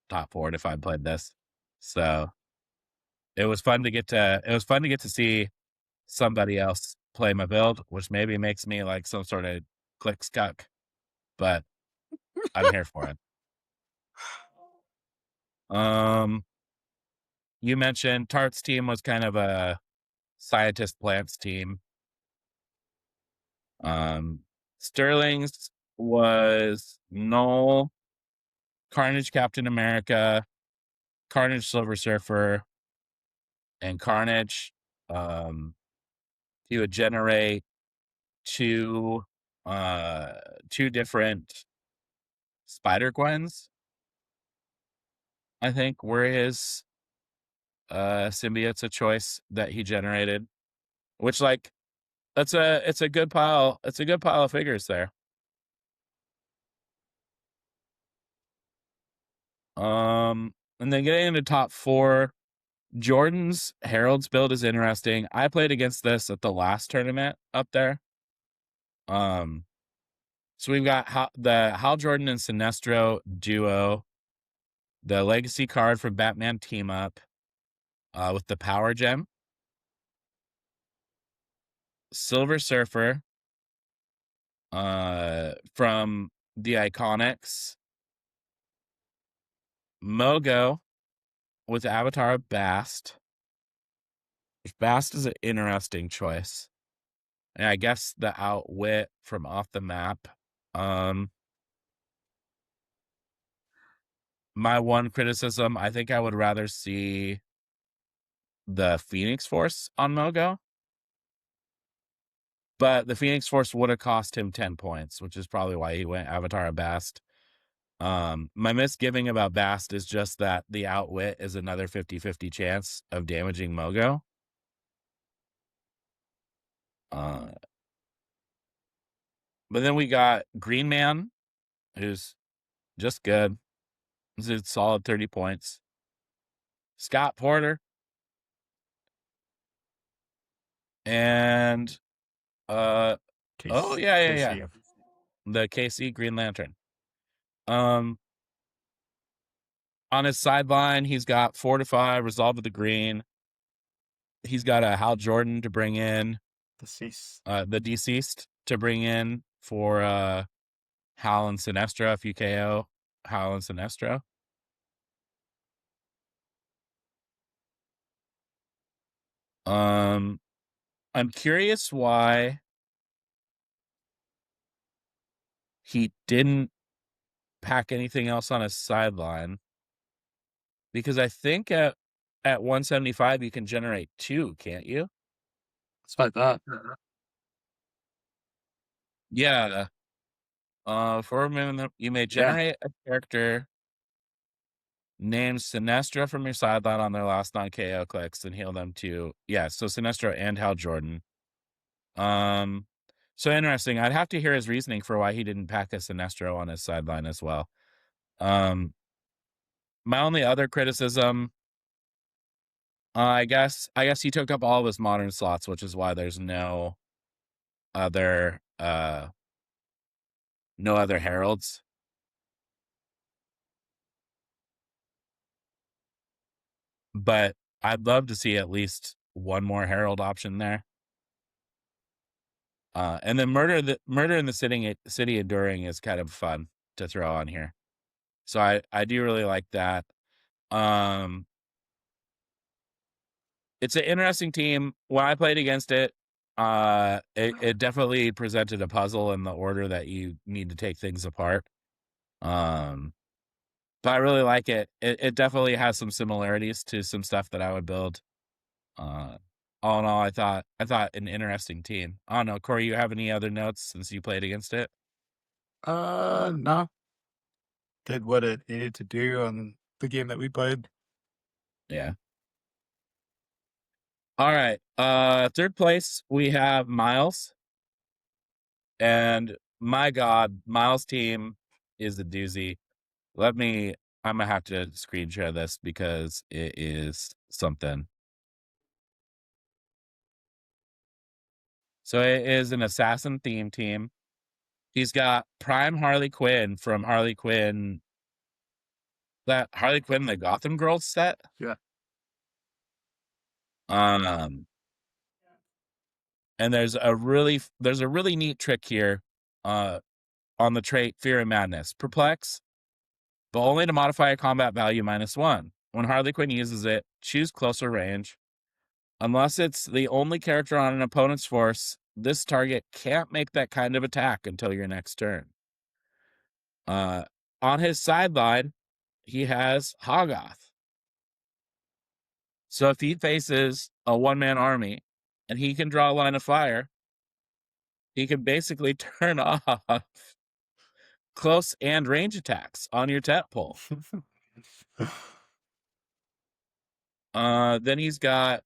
top 4'd if I played this. So it was fun to get to see somebody else play my build, which maybe makes me like some sort of click scuck, but I'm here for it. You mentioned Tart's team was kind of a scientist plants team. Sterling's was Null, Carnage Captain America, Carnage Silver Surfer, and Carnage. He would generate 2 2 different Spider Gwens, I think, were his symbiotes of choice that he generated, which, like, it's a good pile of figures there. And then getting into top 4, Jordan's Herald's build is interesting. I played against this at the last tournament up there. So we've got the Hal Jordan and Sinestro duo, the Legacy card from Batman Team Up, with the Power Gem, Silver Surfer, from the Iconics, Mogo with Avatar of Bast. Bast is an interesting choice. And I guess the Outwit from Off the Map. My one criticism, I think I would rather see the Phoenix Force on Mogo. But the Phoenix Force would have cost him 10 points, which is probably why he went Avatar of Bast. My misgiving about Bast is just that the Outwit is another 50-50 chance of damaging Mogo. But then we got Green Man, who's just good. He's a solid 30 points. Scott Porter. And oh yeah. The KC Green Lantern. On his sideline, he's got 4 to 5 Resolve of the Green. He's got a Hal Jordan to bring in. The Deceased to bring in for Hal and Sinestro if you KO Hal and Sinestro. I'm curious why he didn't pack anything else on his sideline, because I think at 175 you can generate 2, can't you? It's like that. Yeah. For a minute, you may generate a character named Sinestro from your sideline on their last non-KO clicks and heal them to, so Sinestro and Hal Jordan. So interesting. I'd have to hear his reasoning for why he didn't pack a Sinestro on his sideline as well. My only other criticism, I guess he took up all of his modern slots, which is why there's no other heralds. But I'd love to see at least one more herald option there. And then murder in the city enduring is kind of fun to throw on here. So I do really like that. It's an interesting team. When I played against it, it definitely presented a puzzle in the order that you need to take things apart. But I really like it. It definitely has some similarities to some stuff that I would build. All in all, I thought an interesting team. I don't know, Corey, you have any other notes since you played against it? No. Did what it needed to do on the game that we played. Yeah. All right. Third place, we have Miles. And my God, Miles' team is a doozy. I'm gonna have to screen share this because it is something. So it is an assassin theme team. He's got Prime Harley Quinn from Harley Quinn. That Harley Quinn, the Gotham Girls set. Yeah. And there's a really neat trick here, on the trait Fear and Madness. Perplex, but only to modify a combat value -1. When Harley Quinn uses it, choose closer range. Unless it's the only character on an opponent's force, this target can't make that kind of attack until your next turn. On his sideline, he has Hoggoth. So if he faces a one-man army and he can draw a line of fire, he can basically turn off close and range attacks on your tent pole. Then he's got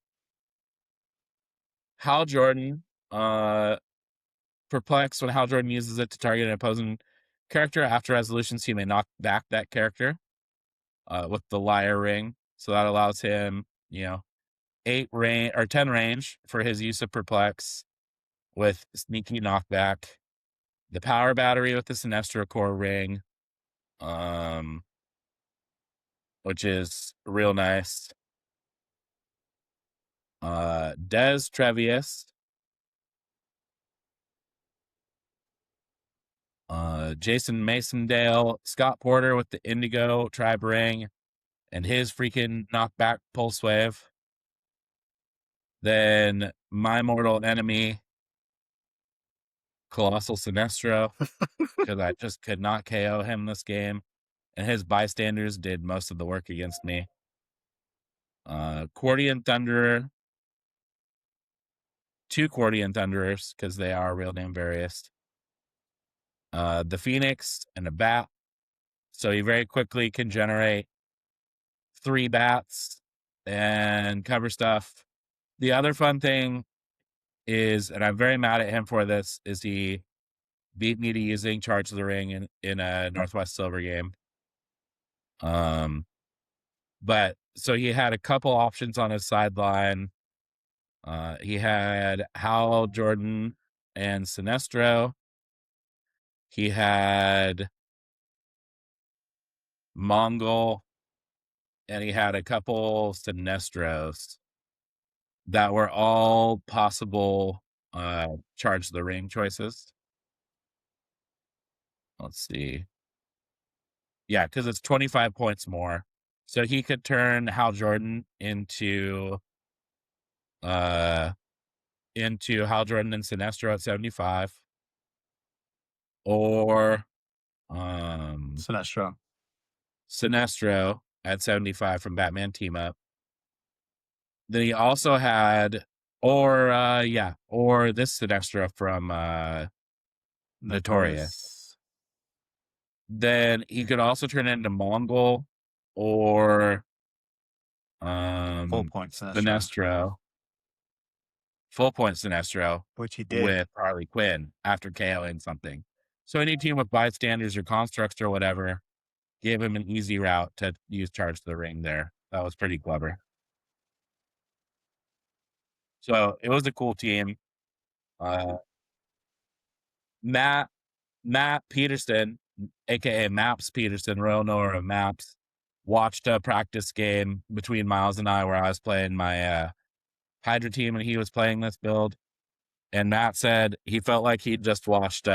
Hal Jordan. Perplex, when Hal Jordan uses it to target an opposing character after resolutions, he may knock back that character with the liar ring. So that allows him, 10 range for his use of Perplex with sneaky knockback. The power battery with the Sinestro core ring, which is real nice. Des Trevius. Jason Masondale, Scott Porter with the Indigo Tribe ring and his freaking knockback pulse wave. Then my mortal enemy, Colossal Sinestro, because I just could not KO him this game. And his bystanders did most of the work against me. Cordian Thunderer. 2 Cordian Thunderers, because they are real name various. The Phoenix and a Bat. So he very quickly can generate 3 bats and cover stuff. The other fun thing is, and I'm very mad at him for this, is he beat me to using Charge of the Ring in a Northwest Silver game. But so he had a couple options on his sideline. He had Hal Jordan and Sinestro. He had Mongol, and he had a couple Sinestros that were all possible Charge the Ring choices. Let's see. Yeah, because it's 25 points more. So he could turn Hal Jordan into Hal Jordan and Sinestro at 75. Or Sinestro at 75 from Batman Team Up. Then he also had or this Sinestro from Notorious. Then he could also turn into Mongol or full point Sinestro. Full point Sinestro, which he did with Harley Quinn after KOing something. So any team with bystanders or constructs or whatever gave him an easy route to use Charge the Ring there. That was pretty clever. So it was a cool team. Matt Peterson, aka Maps Peterson, Royal Knower of Maps, watched a practice game between Miles and I where I was playing my Hydra team and he was playing this build. And Matt said he felt like he'd just watched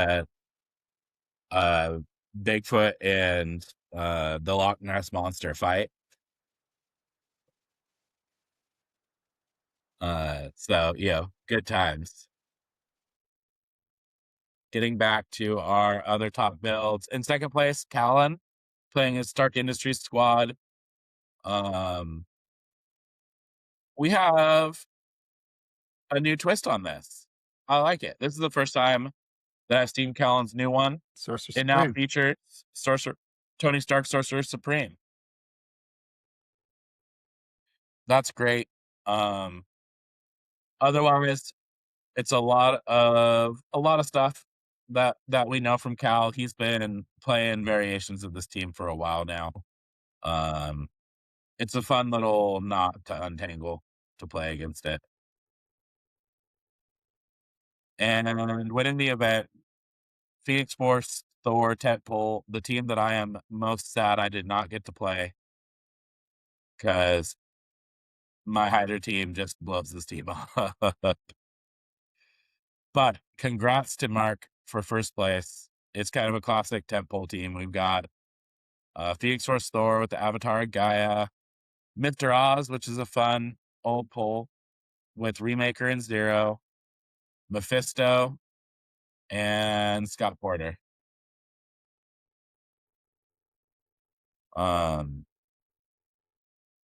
Bigfoot and the Loch Ness Monster fight. So, good times. Getting back to our other top builds. In second place, Callan, playing his Stark Industries squad. We have a new twist on this. I like it. This is the first time that I've seen Callan's new one. Sorcerer It now features Tony Stark Sorcerer Supreme. That's great. Otherwise, it's a lot of stuff that we know from Cal. He's been playing variations of this team for a while now. It's a fun little knot to untangle to play against it. And winning the event, Phoenix Force, Thor, Tentpole, the team that I am most sad I did not get to play because my Hydra team just blows this team up. But congrats to Mark for first place. It's kind of a classic Tentpole team. We've got Phoenix Force Thor with the Avatar Gaia, Mr. Oz, which is a fun old poll with Remaker and Zero, Mephisto, and Scott Porter.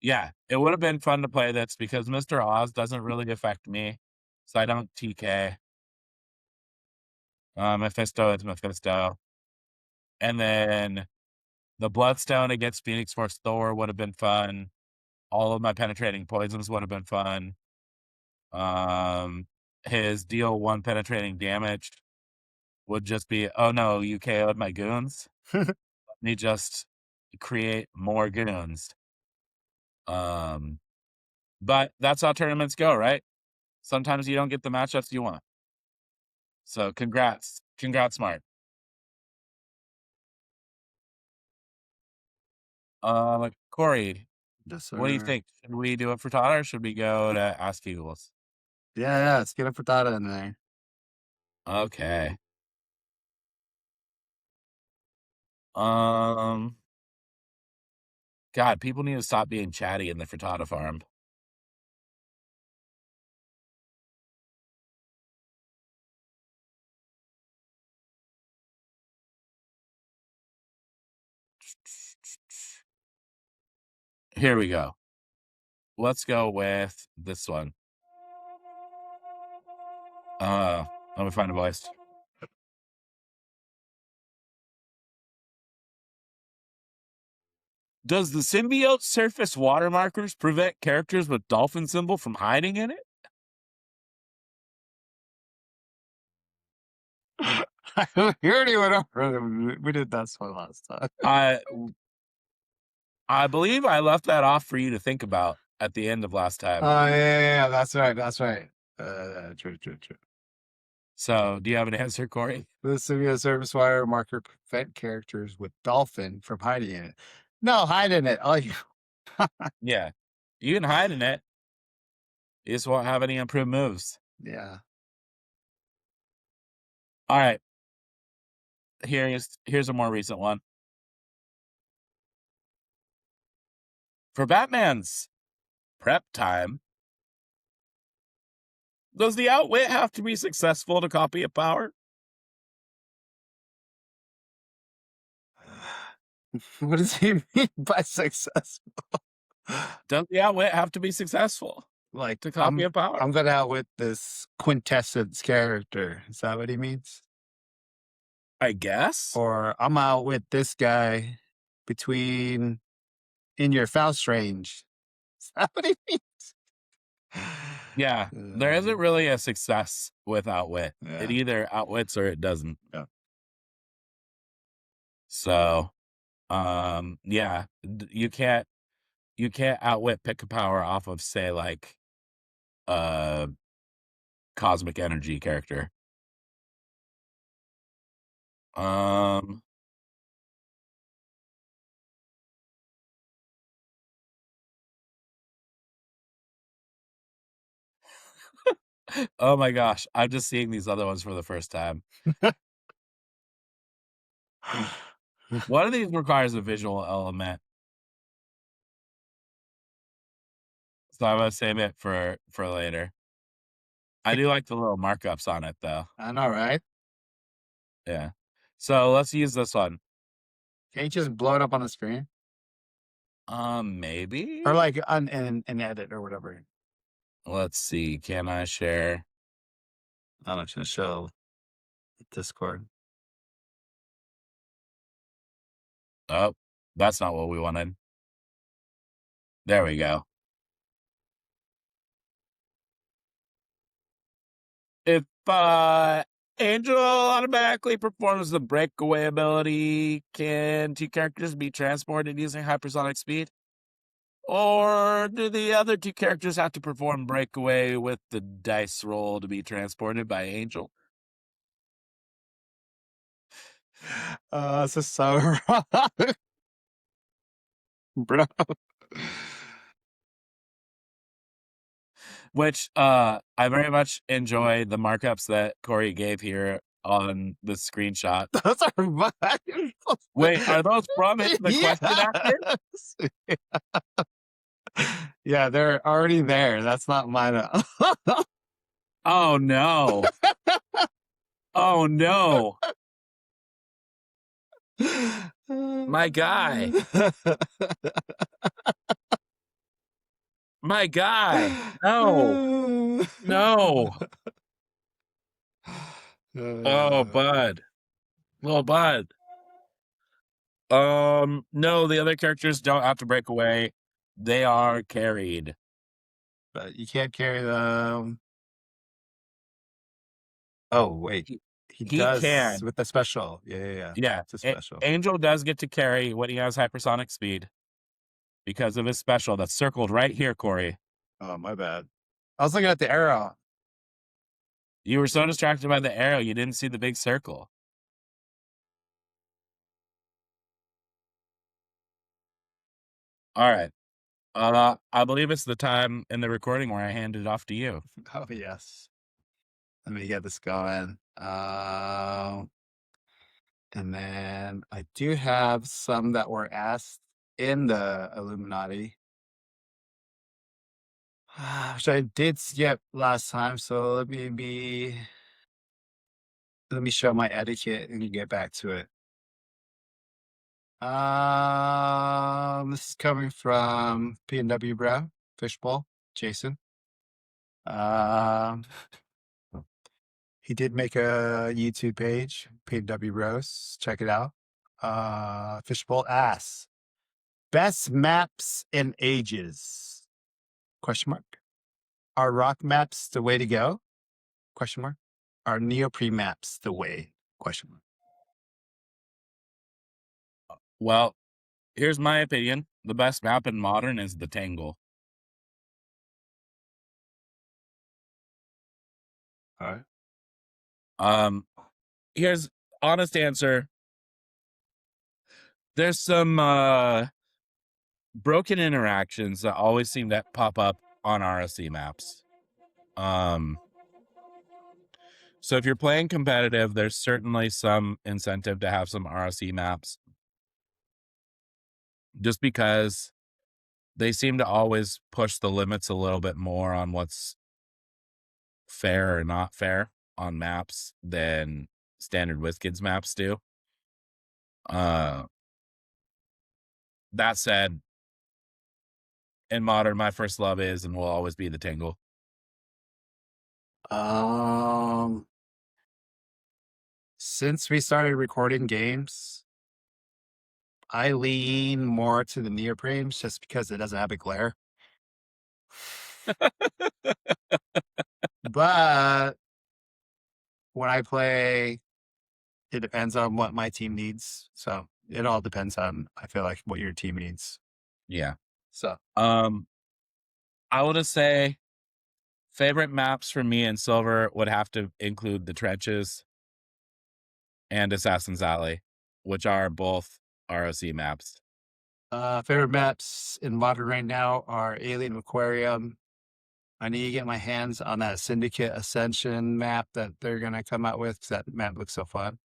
Yeah, it would have been fun to play this because Mr. Oz doesn't really affect me, so I don't TK. Mephisto is Mephisto. And then the Bloodstone against Phoenix Force Thor would have been fun. All of my penetrating poisons would have been fun. His deal 1 penetrating damage would just be, oh no, you KO'd my goons. Let me just create more goons. But that's how tournaments go, right? Sometimes you don't get the matchups you want. So congrats, Mark. Corey, Yes, what do you sir. think? Should we do it for Todd or should we go to Ask Eagles? Yeah, let's get a frittata in there. Okay. God, people need to stop being chatty in the frittata farm. Here we go. Let's go with this one. Let me find a voice. Does the symbiote surface water markers prevent characters with dolphin symbol from hiding in it? We already went over. We did that one last time. I believe I left that off for you to think about at the end of last time. Oh yeah, that's right. True. So, do you have an answer, Corey? The symbiote surface wire marker prevent characters with dolphin from hiding in it. No, hide in it. Oh, Yeah, you can hide in it. You just won't have any improved moves. yeah. All right. Here's a more recent one. For Batman's prep time, does the outwit have to be successful to copy a power? What does he mean by successful? Does the outwit have to be successful Like to copy a power? I'm gonna outwit this quintessence character. Is that what he means? I guess. Or I'm out with this guy between in your Faust range. Is that what he means? Yeah, there isn't really a success with outwit. Yeah. It either outwits or it doesn't. Yeah. So, yeah, you can't outwit pick a power off of, say, like a cosmic energy character. Oh my gosh, I'm just seeing these other ones for the first time. One of these requires a visual element. So I'm gonna save it for later. I do like the little markups on it though. I know, right? Yeah. So let's use this one. Can't you just blow it up on the screen? Maybe? Or like an edit or whatever. Let's see. Can I share? I'm not gonna show Discord. Oh, that's not what we wanted. There we go. If Angel automatically performs the breakaway ability, can 2 characters be transported using hypersonic speed? Or do the other 2 characters have to perform breakaway with the dice roll to be transported by Angel? This is so wrong. Bro. Which I very much enjoy the markups that Corey gave here on the screenshot. Those are mine. Wait, are those from the question actor? Yeah, they're already there. That's not mine. Oh no. Oh no. My guy. My guy. No. No. Oh, bud. Little bud. No, the other characters don't have to break away. They are carried. But you can't carry them. Oh, wait. He He does can. with the special. Yeah. Yeah. It's a special. Angel does get to carry when he has hypersonic speed because of his special that's circled right here, Corey. Oh, my bad. I was looking at the arrow. You were so distracted by the arrow, you didn't see the big circle. All right. I believe it's the time in the recording where I hand it off to you. Oh, yes. Let me get this going. And then I do have some that were asked in the Illuminati, which I did skip last time. So let me show my etiquette and get back to it. This is coming from P&W Bro, Fishbowl, Jason. He did make a YouTube page, P&W Bros. Check it out. Fishbowl asks, best maps in ages? Question mark. Are rock maps the way to go? Question mark. Are neoprene maps the way? Question mark. Well, here's my opinion. The best map in modern is the Tangle. All right. Here's honest answer. There's some broken interactions that always seem to pop up on RSC maps. So if you're playing competitive, there's certainly some incentive to have some RSC maps. Just because they seem to always push the limits a little bit more on what's fair or not fair on maps than standard WizKids maps do. That said, in modern, my first love is and will always be the Tangle. Since we started recording games, I lean more to the neoprenes just because it doesn't have a glare. But when I play, it depends on what my team needs. So it all depends on, I feel like, what your team needs. Yeah. So I will just say favorite maps for me in Silver would have to include the Trenches and Assassin's Alley, which are both ROC maps. favorite maps in modern right now are Alien Aquarium. I need to get my hands on that Syndicate Ascension map that they're gonna come out with because that map looks so fun.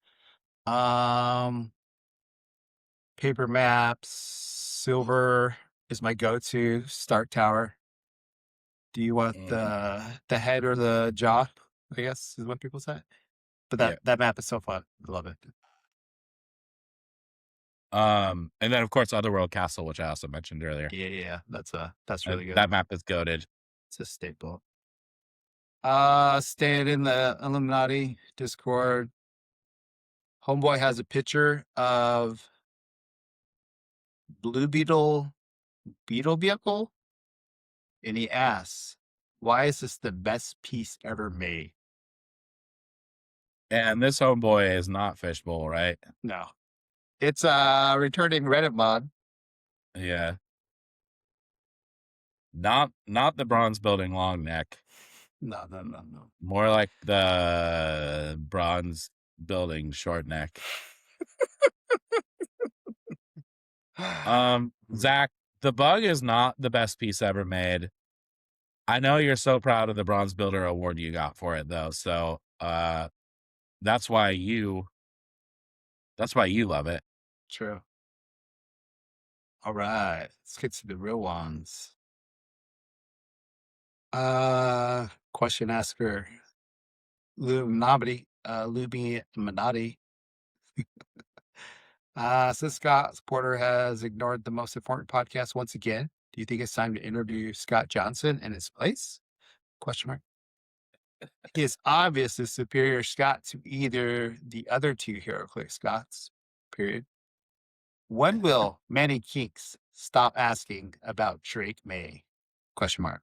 Paper maps, Silver is my go-to. Stark Tower. Do you want the head or the jaw? I guess is what people say. But that map is so fun. I love it. And then of course Otherworld Castle, which I also mentioned earlier. Yeah. That's really good. That map is goated. It's a staple. Staying in the Illuminati Discord. Homeboy has a picture of Blue Beetle vehicle, and he asks, "Why is this the best piece ever made?" And this homeboy is not Fishbowl, right? No, it's a returning Reddit mod. Yeah. Not the bronze building long neck. No. More like the bronze building short neck. Zach, the bug is not the best piece ever made. I know you're so proud of the bronze builder award you got for it though. So that's why you love it. True. All right, let's get to the real ones. Question asker Luminati. Since Scott Porter has ignored the most important podcast once again, do you think it's time to interview Scott Johnson in his place? Question mark. he is obviously superior Scott to either the other two HeroClix Scots. Period. When will Manny Kinks stop asking about Drake May? Question mark.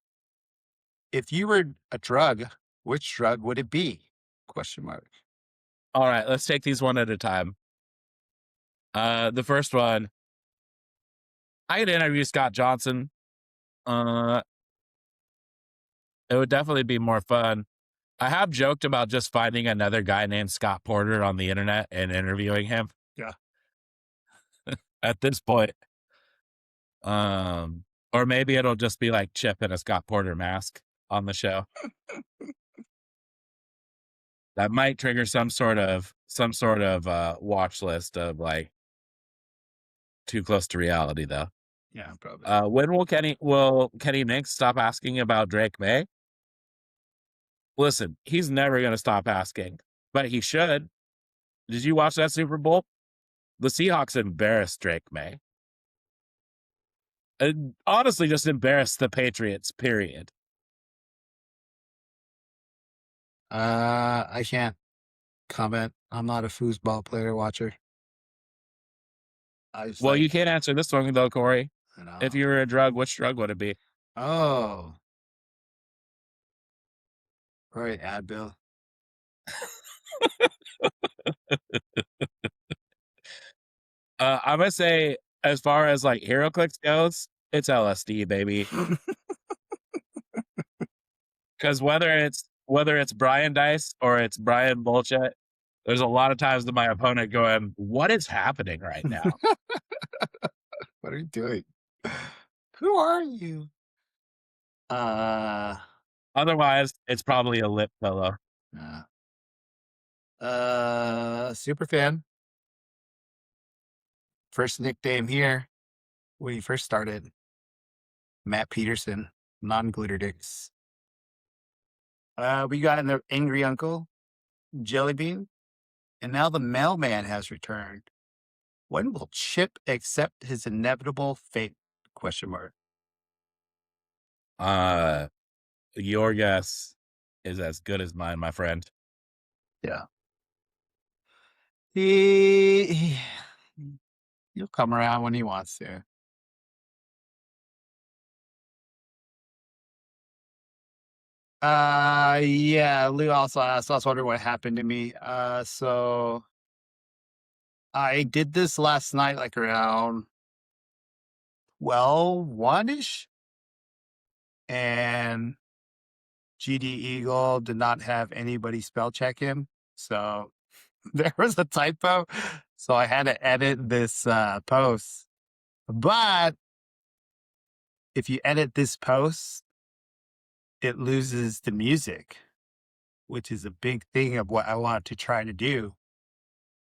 If you were a drug, which drug would it be? Question mark. All right, let's take these one at a time. The first one, I could interview Scott Johnson. It would definitely be more fun. I have joked about just finding another guy named Scott Porter on the internet and interviewing him. Yeah. At this point. Or maybe it'll just be like Chip in a Scott Porter mask on the show. That might trigger some sort of watch list of like too close to reality though. Yeah, probably. When will Kenny Minks stop asking about Drake May? Listen, he's never going to stop asking, but he should. Did you watch that Super Bowl? The Seahawks embarrassed Drake May. And honestly, just embarrassed the Patriots, period. I can't comment. I'm not a foosball player watcher. Well, you can't answer this one though, Corey. I know. If you were a drug, which drug would it be? Oh. Right, Advil. I'm gonna say, as far as like HeroClix goes, it's LSD, baby. Because whether it's Brian Dice or it's Brian Bullshit, there's a lot of times that my opponent going, "What is happening right now?" What are you doing? Who are you? Otherwise, it's probably a lip pillow. Super fan. First nickname here when he first started. Matt Peterson, non-glitter dicks. We got an angry uncle, Jellybean, and now the mailman has returned. When will Chip accept his inevitable fate? Question mark. Your guess is as good as mine, my friend. Yeah. He'll come around when he wants to. Yeah, Lou also asked, I was wondering what happened to me. So I did this last night, like around 1-ish. And GD Eagle did not have anybody spell check him. So there was a typo. So I had to edit this post. But if you edit this post, it loses the music, which is a big thing of what I wanted to try to do.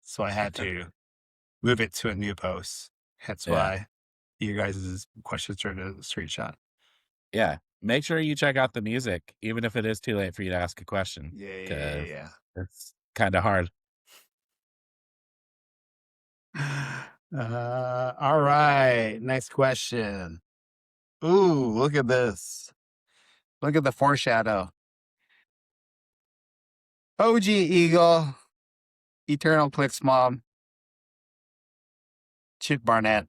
So I had to move it to a new post. That's why you guys' questions are in a screenshot. Yeah. Make sure you check out the music, even if it is too late for you to ask a question. Yeah. It's kind of hard. All right. Next question. Ooh, look at this. Look at the foreshadow. OG Eagle, Eternal Clicks Mom, Chip Barnett.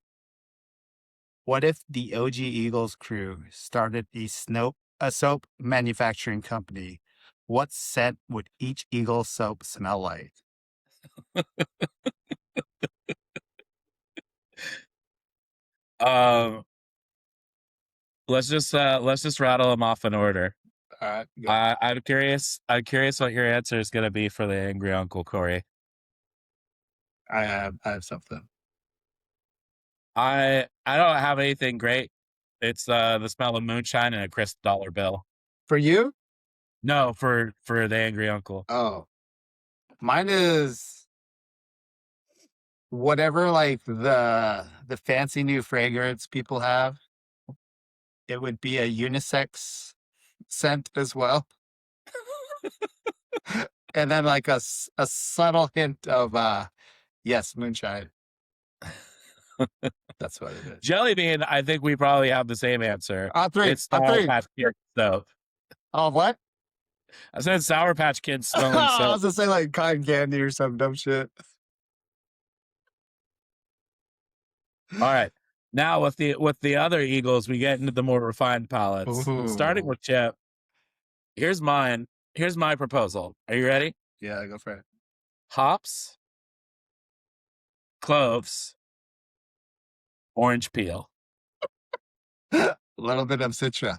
What if the OG Eagles crew started a soap manufacturing company? What scent would each Eagle soap smell like? Let's just rattle them off in order. All right. Go. I'm curious what your answer is going to be for the angry uncle, Corey. I have something. I don't have anything great. It's the smell of moonshine and a crisp dollar bill. For you? No, for the angry uncle. Oh, mine is whatever, like the fancy new fragrance people have. It would be a unisex scent as well. And then like a subtle hint of yes, moonshine. That's what it is. Jellybean, I think we probably have the same answer. On three. It's Soap. Oh, what? I said Sour Patch Kids smelling I soap. was gonna say like cotton candy or some dumb shit. All right. Now with the other Eagles, we get into the more refined palates. Starting Ooh. with Chip. Here's mine. Here's my proposal. Are you ready? Yeah, go for it. Hops, cloves, orange peel. A little bit of Citra.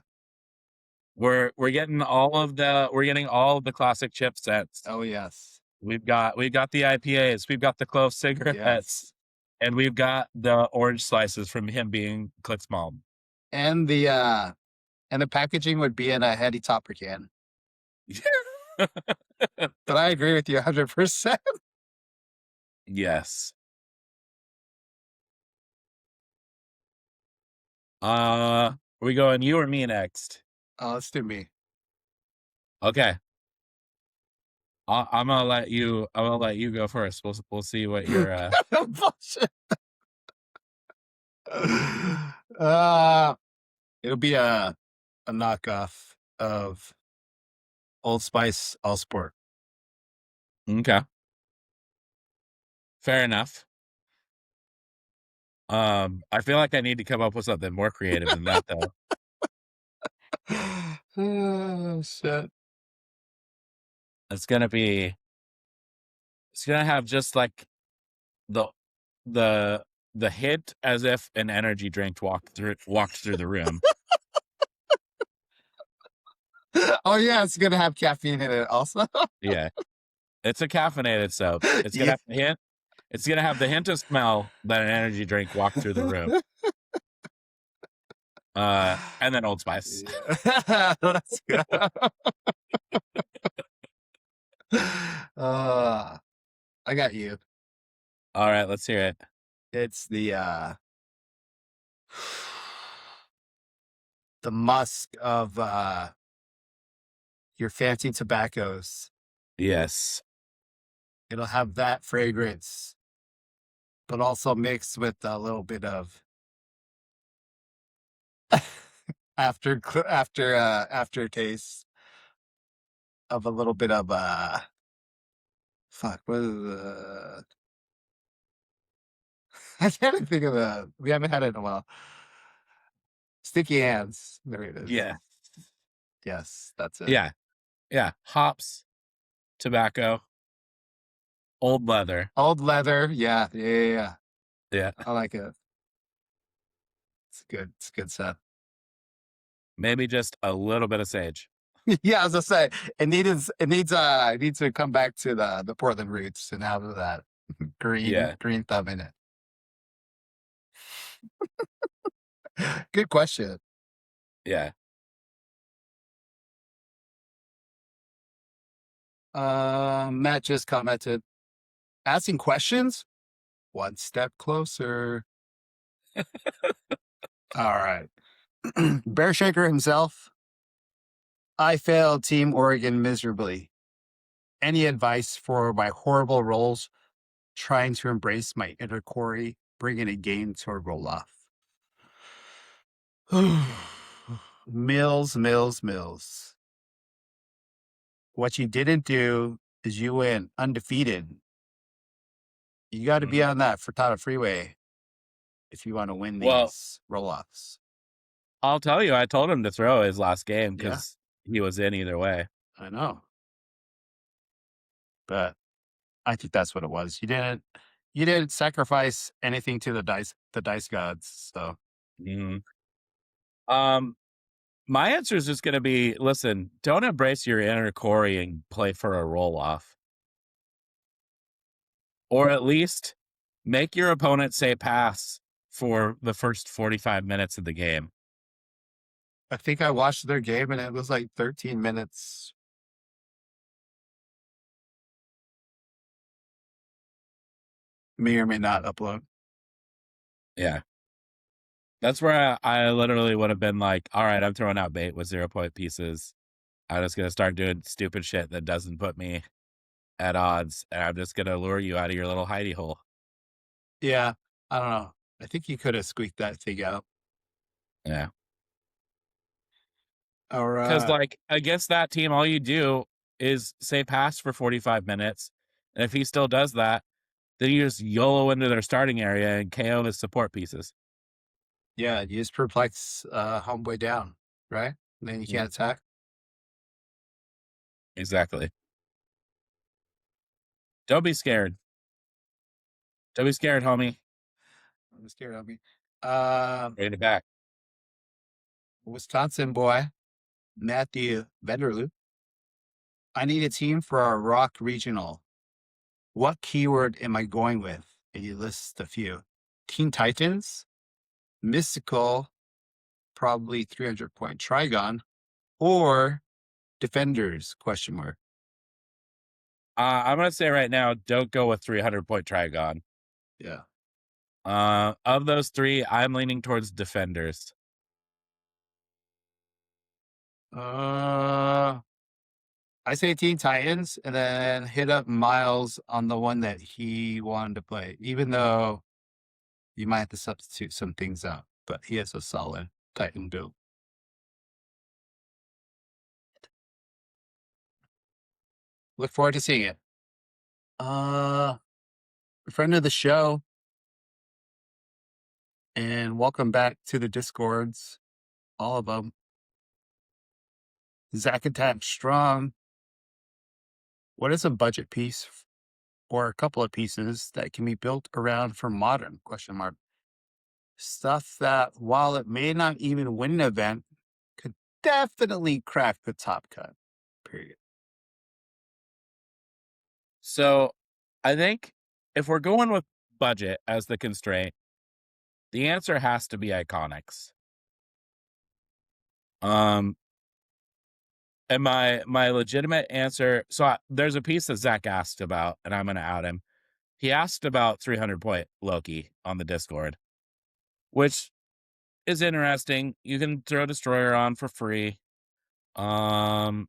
We're getting all of the classic chip sets. Oh yes. We've got the IPAs, we've got the clove cigarettes, Yes. and we've got the orange slices from him being Click's mom. And the packaging would be in a heady topper can. But I agree with you 100%. Yes. Are we going you or me next? Oh, let's do me. Okay. I'm gonna let you go first. We'll see what your Bullshit. It'll be a knockoff of Old Spice All Sport. Okay. Fair enough. I feel like I need to come up with something more creative than that though. Oh shit. It's gonna have just like the hint as if an energy drink walked through the room. Oh yeah, it's gonna have caffeine in it also. Yeah. It's a caffeinated soap. It's gonna have the hint of smell that an energy drink walked through the room. And then Old Spice. Let's go. I got you. All right, let's hear it. It's the musk of your fancy tobaccos. Yes. It'll have that fragrance, but also mixed with a little bit of aftertaste of a little bit of fuck, what is I can't think of we haven't had it in a while. Sticky hands. There it is. Yeah. Yes, that's it. Yeah. Yeah. Hops, tobacco, old leather. Old leather. Yeah. Yeah. I like it. It's good. It's a good set. Maybe just a little bit of sage. Yeah, as I say, it needs to come back to the Portland roots and have that green thumb in it. Good question. Yeah. Matt just commented, asking questions, one step closer. All right. Bear Shaker himself. I failed Team Oregon miserably. Any advice for my horrible roles trying to embrace my inner Corey, bringing a game to a roll-off? Mills. What you didn't do is you went undefeated. You got to be on that Furtada Freeway if you want to win these roll-offs. I'll tell you, I told him to throw his last game because he was in either way. I know. But I think that's what it was. You didn't sacrifice anything to the dice gods. So my answer is just gonna be, listen, don't embrace your inner Corey and play for a roll-off. Or at least make your opponent say pass for the first 45 minutes of the game. I think I watched their game and it was like 13 minutes. May or may not upload. Yeah. That's where I literally would have been like, all right, I'm throwing out bait with 0-point pieces. I'm just going to start doing stupid shit that doesn't put me at odds. And I'm just going to lure you out of your little hidey hole. Yeah. I don't know. I think you could have squeaked that thing out. Yeah. All Because right. like against that team, all you do is say pass for 45 minutes. And if he still does that, then you just YOLO into their starting area and KO his support pieces. Yeah, you just perplex homeboy down, right? And then you can't attack. Exactly. Don't be scared. Don't be scared, homie. I'm scared of me. Ready to back. Wisconsin boy, Matthew Vanderloop. I need a team for our ROC regional. What keyword am I going with? And you list a few. Teen Titans, Mystical, probably 300-point Trigon, or Defenders, question mark. I'm gonna say right now, don't go with 300-point Trigon. Yeah. Of those three, I'm leaning towards Defenders. I say Teen Titans and then hit up Miles on the one that he wanted to play, even though you might have to substitute some things out, but he has a solid Titan build. Look forward to seeing it. A friend of the show, and welcome back to the Discords, all of them. Zack Attack Strong. What is a budget piece or a couple of pieces that can be built around for modern ? Question mark. Stuff that, while it may not even win an event, could definitely crack the top cut. Period. So I think if we're going with budget as the constraint, the answer has to be Iconics. And my legitimate answer, so there's a piece that Zach asked about, and I'm going to out him. He asked about 300-point Loki on the Discord, which is interesting. You can throw Destroyer on for free. I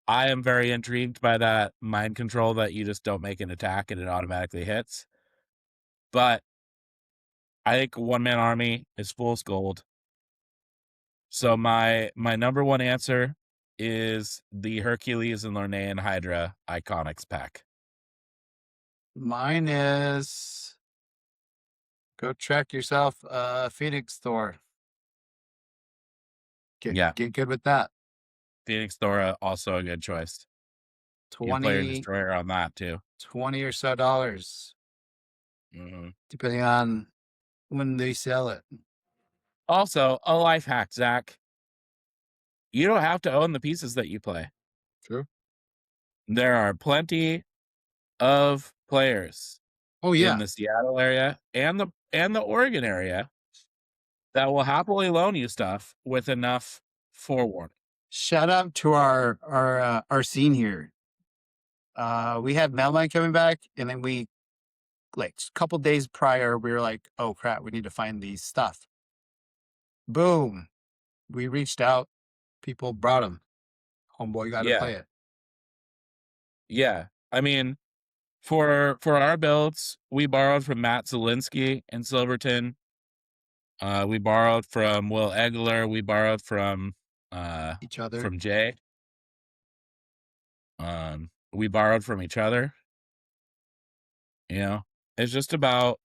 am very intrigued by that mind control that you just don't make an attack and it automatically hits. But I think one-man army is fool's gold. So my number one answer is the Hercules and Lornaean Hydra Iconics pack. Mine is go track yourself a Phoenix Thor. Get good with that. Phoenix Thora, also a good choice. You can play your Destroyer on that too. $20 or so dollars, depending on when they sell it. Also, a life hack, Zach. You don't have to own the pieces that you play. True. There are plenty of players in the Seattle area and the Oregon area that will happily loan you stuff with enough forewarning. Shout out to our scene here. We had Mailman coming back, and then we, like, a couple days prior, we were like, oh crap, we need to find these stuff. Boom. We reached out, people brought them. Homeboy got to play it. Yeah. I mean, for our builds, we borrowed from Matt Zielinski in Silverton. We borrowed from Will Egler. We borrowed from each other. From Jay. We borrowed from each other. You know, it's just about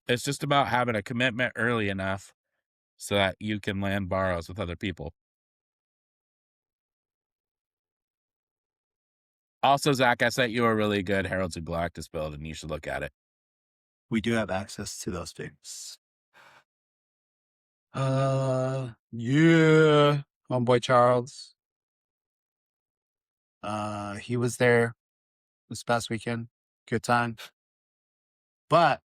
having a commitment early enough so that you can land borrows with other people. Also, Zach, I sent you a really good Heralds of Galactus build, and you should look at it. We do have access to those things. Yeah, homeboy Charles. He was there this past weekend. Good time. But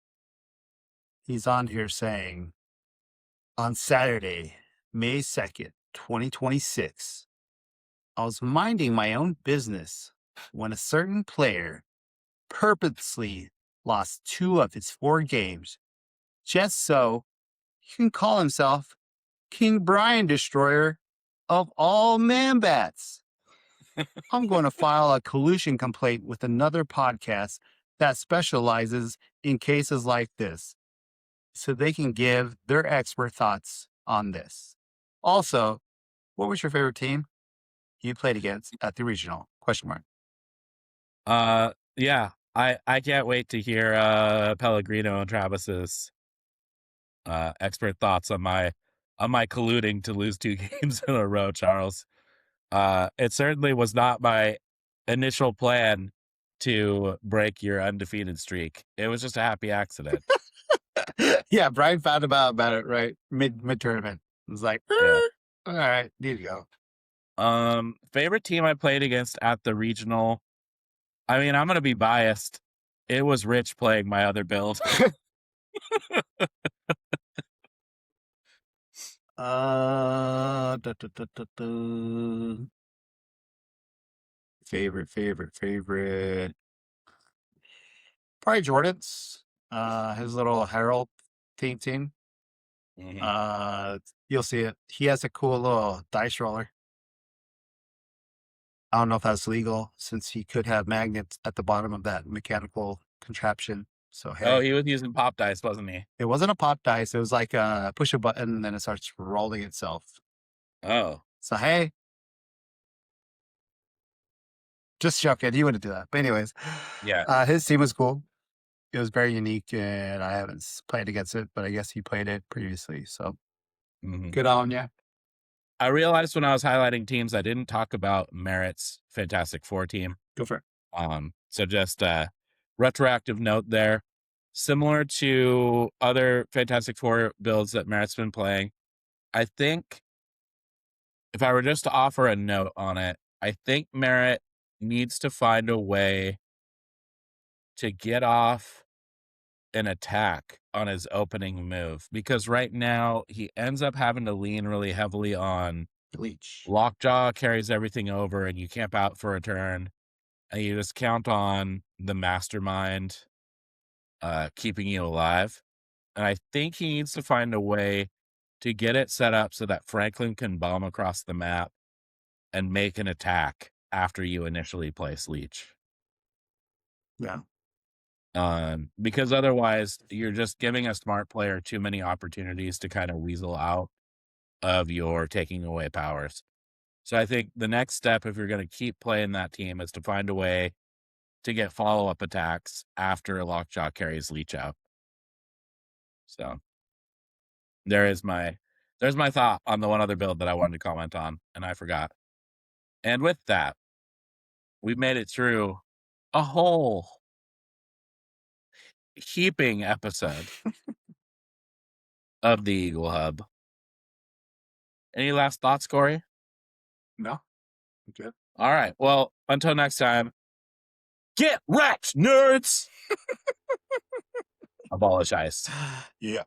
he's on here saying, on Saturday, May 2nd, 2026, I was minding my own business when a certain player purposely lost 2 of his 4 games just so he can call himself King Brian Destroyer of all man-bats. I'm going to file a collusion complaint with another podcast that specializes in cases like this so they can give their expert thoughts on this. Also, what was your favorite team? you played against at the regional? Question mark. Yeah, I can't wait to hear Pellegrino and Travis's expert thoughts on my colluding to lose 2 games in a row, Charles. It certainly was not my initial plan to break your undefeated streak. It was just a happy accident. Yeah, Brian found about it right mid tournament. It was like, Yeah. all right, need to go. Favorite team I played against at the regional. I mean, I'm gonna be biased. It was Rich playing my other build. Favorite. Probably Jordan's. His little Herald team. Mhm. You'll see it. He has a cool little dice roller. I don't know if that's legal since he could have magnets at the bottom of that mechanical contraption. So hey, Oh, he was using pop dice, wasn't he? it wasn't a pop dice. It was like push a button and then it starts rolling itself. Oh, So hey, just joking. He wouldn't do that. But anyways, yeah. his team was cool. It was very unique, and I haven't played against it, but I guess he played it previously. So Mhm. good on ya. I realized when I was highlighting teams, I didn't talk about Merritt's Fantastic Four team. Go for it. So just a retroactive note there. Similar to other Fantastic Four builds that Merritt's been playing, I think if I were just to offer a note on it, I think Merritt needs to find a way to get off an attack on his opening move, because right now he ends up having to lean really heavily on Bleach. Lockjaw carries everything over and you camp out for a turn and you just count on the mastermind keeping you alive. And I think he needs to find a way to get it set up so that Franklin can bomb across the map and make an attack after you initially place Leech. Yeah. Because otherwise you're just giving a smart player too many opportunities to kind of weasel out of your taking away powers. So I think the next step, if you're going to keep playing that team, is to find a way to get follow-up attacks after Lockjaw carries Leech out. So there's my thought on the one other build that I wanted to comment on, and I forgot. And with that, we've made it through a whole heaping episode of the Eagle Hub. Any last thoughts, Corey? No. Good. All right. Well, until next time, get wrecked, nerds! Abolish ice. Yeah.